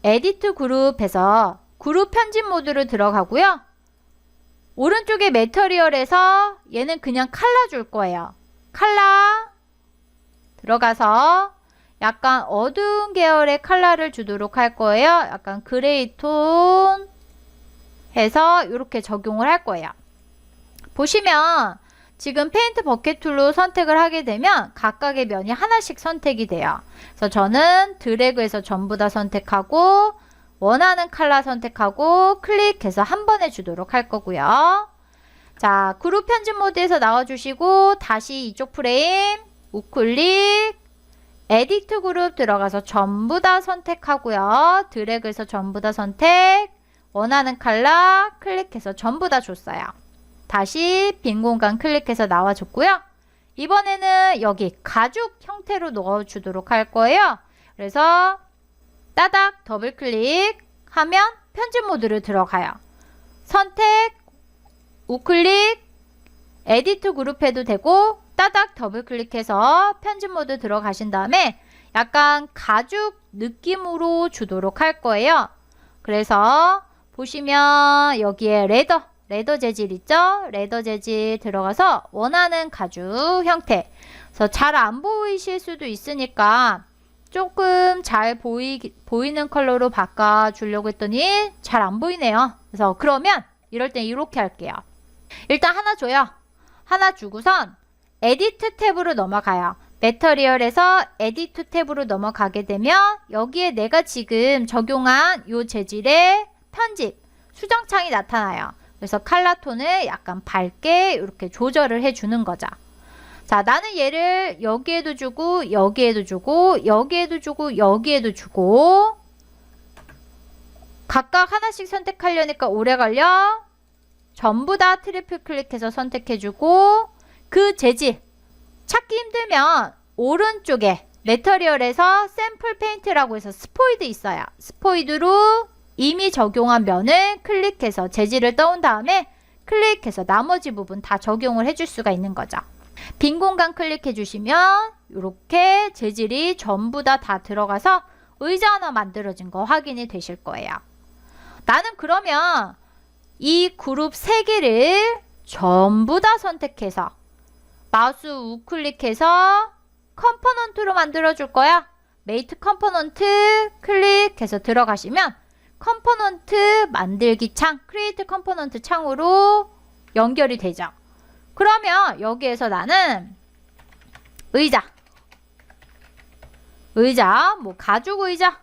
에디트 그룹에서 그룹 편집 모드로 들어가고요. 오른쪽에 매터리얼에서 얘는 그냥 칼라 줄 거예요. 칼라 들어가서 약간 어두운 계열의 컬러를 주도록 할 거예요. 약간 그레이 톤 해서 이렇게 적용을 할 거예요. 보시면 지금 페인트 버켓 툴로 선택을 하게 되면 각각의 면이 하나씩 선택이 돼요. 그래서 저는 드래그해서 전부 다 선택하고 원하는 컬러 선택하고 클릭해서 한 번에 주도록 할 거고요. 자, 그룹 편집 모드에서 나와주시고 다시 이쪽 프레임 우클릭 에디트 그룹 들어가서 전부 다 선택하고요. 드래그해서 전부 다 선택 원하는 컬러 클릭해서 전부 다 줬어요. 다시 빈 공간 클릭해서 나와줬고요. 이번에는 여기 가죽 형태로 넣어주도록 할 거예요. 그래서 따닥 더블 클릭하면 편집 모드로 들어가요. 선택 우클릭 에디트 그룹 해도 되고 따닥 더블 클릭해서 편집 모드 들어가신 다음에 약간 가죽 느낌으로 주도록 할 거예요. 그래서 보시면 여기에 레더 재질 있죠? 레더 재질 들어가서 원하는 가죽 형태. 그래서 잘 안 보이실 수도 있으니까 조금 잘 보이는 컬러로 바꿔주려고 했더니 잘 안 보이네요. 그래서 그러면 이럴 땐 이렇게 할게요. 일단 하나 줘요. 하나 주고선 에디트 탭으로 넘어가요. 매터리얼에서 에디트 탭으로 넘어가게 되면 여기에 내가 지금 적용한 이 재질의 편집, 수정창이 나타나요. 그래서 컬러 톤을 약간 밝게 이렇게 조절을 해주는 거죠. 자, 나는 얘를 여기에도 주고 여기에도 주고 여기에도 주고 여기에도 주고 각각 하나씩 선택하려니까 오래 걸려. 전부 다 트리플 클릭해서 선택해주고 그 재질 찾기 힘들면 오른쪽에 매터리얼에서 샘플 페인트라고 해서 스포이드 있어요. 스포이드로 이미 적용한 면을 클릭해서 재질을 떠온 다음에 클릭해서 나머지 부분 다 적용을 해줄 수가 있는 거죠. 빈 공간 클릭해 주시면 이렇게 재질이 전부 다 들어가서 의자 하나 만들어진 거 확인이 되실 거예요. 나는 그러면 이 그룹 3개를 전부 다 선택해서 마우스 우클릭해서 컴포넌트로 만들어 줄 거야. 메이트 컴포넌트 클릭해서 들어가시면 컴포넌트 만들기 창, 크리에이트 컴포넌트 창으로 연결이 되죠. 그러면 여기에서 나는 의자, 뭐 가죽 의자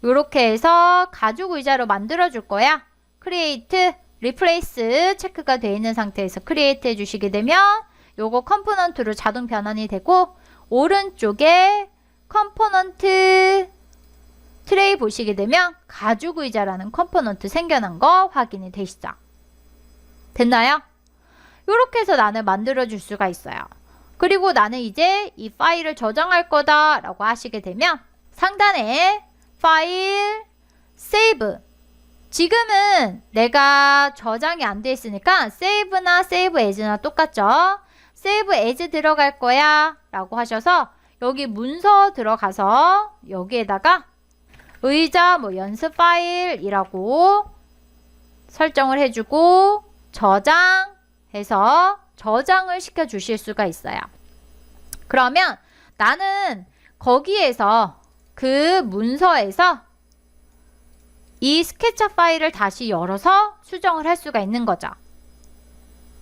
이렇게 해서 가죽 의자로 만들어 줄 거야. 크리에이트, 리플레이스 체크가 되어 있는 상태에서 크리에이트 해주시게 되면 요거 컴포넌트로 자동 변환이 되고 오른쪽에 컴포넌트 트레이 보시게 되면 가죽 의자라는 컴포넌트 생겨난 거 확인이 되시죠? 됐나요? 이렇게 해서 나는 만들어 줄 수가 있어요. 그리고 나는 이제 이 파일을 저장할 거다 라고 하시게 되면 상단에 파일, 세이브. 지금은 내가 저장이 안 돼 있으니까 세이브나 세이브 에즈나 똑같죠? 세이브 에즈 들어갈 거야 라고 하셔서 여기 문서 들어가서 여기에다가 의자 뭐 연습 파일이라고 설정을 해주고 저장해서 저장을 시켜 주실 수가 있어요. 그러면 나는 거기에서 그 문서에서 이 스케치업 파일을 다시 열어서 수정을 할 수가 있는 거죠.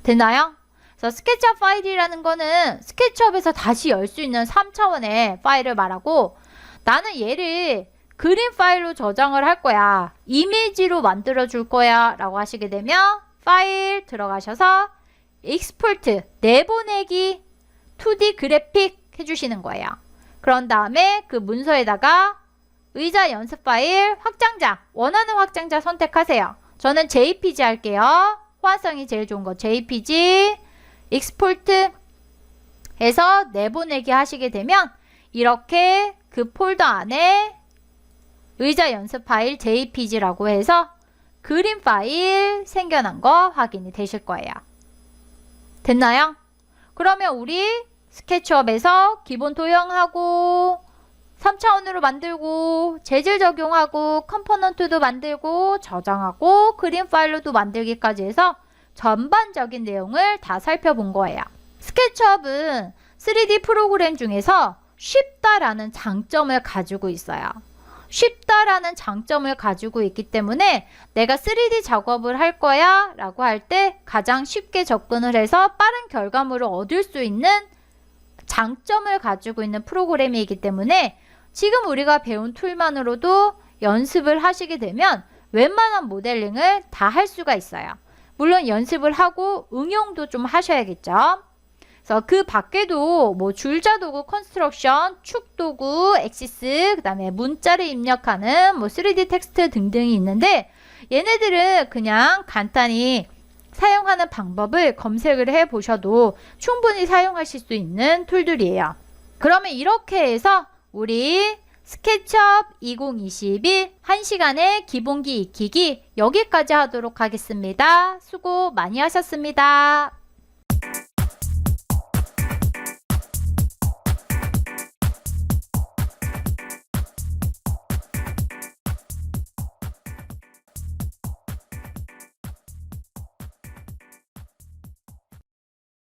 됐나요? 그래서 스케치업 파일이라는 거는 스케치업에서 다시 열 수 있는 3차원의 파일을 말하고 나는 얘를 그림 파일로 저장을 할 거야. 이미지로 만들어 줄 거야 라고 하시게 되면 파일 들어가셔서 익스포트, 내보내기 2D 그래픽 해주시는 거예요. 그런 다음에 그 문서에다가 의자 연습 파일 확장자, 원하는 확장자 선택하세요. 저는 JPG 할게요. 호환성이 제일 좋은 거 JPG 익스포트 해서 내보내기 하시게 되면 이렇게 그 폴더 안에 의자 연습 파일 JPG라고 해서 그림 파일 생겨난 거 확인이 되실 거예요. 됐나요? 그러면 우리 스케치업에서 기본 도형하고 3차원으로 만들고 재질 적용하고 컴포넌트도 만들고 저장하고 그림 파일로도 만들기까지 해서 전반적인 내용을 다 살펴본 거예요. 스케치업은 3D 프로그램 중에서 쉽다라는 장점을 가지고 있어요. 쉽다라는 장점을 가지고 있기 때문에 내가 3D 작업을 할 거야 라고 할 때 가장 쉽게 접근을 해서 빠른 결과물을 얻을 수 있는 장점을 가지고 있는 프로그램이기 때문에 지금 우리가 배운 툴만으로도 연습을 하시게 되면 웬만한 모델링을 다 할 수가 있어요. 물론 연습을 하고 응용도 좀 하셔야겠죠. 그래서 그 밖에도 뭐 줄자 도구 컨스트럭션, 축 도구, 엑시스, 그 다음에 문자를 입력하는 뭐 3D 텍스트 등등이 있는데 얘네들은 그냥 간단히 사용하는 방법을 검색을 해 보셔도 충분히 사용하실 수 있는 툴들이에요. 그러면 이렇게 해서 우리 스케치업 2021 1시간의 기본기 익히기 여기까지 하도록 하겠습니다. 수고 많이 하셨습니다.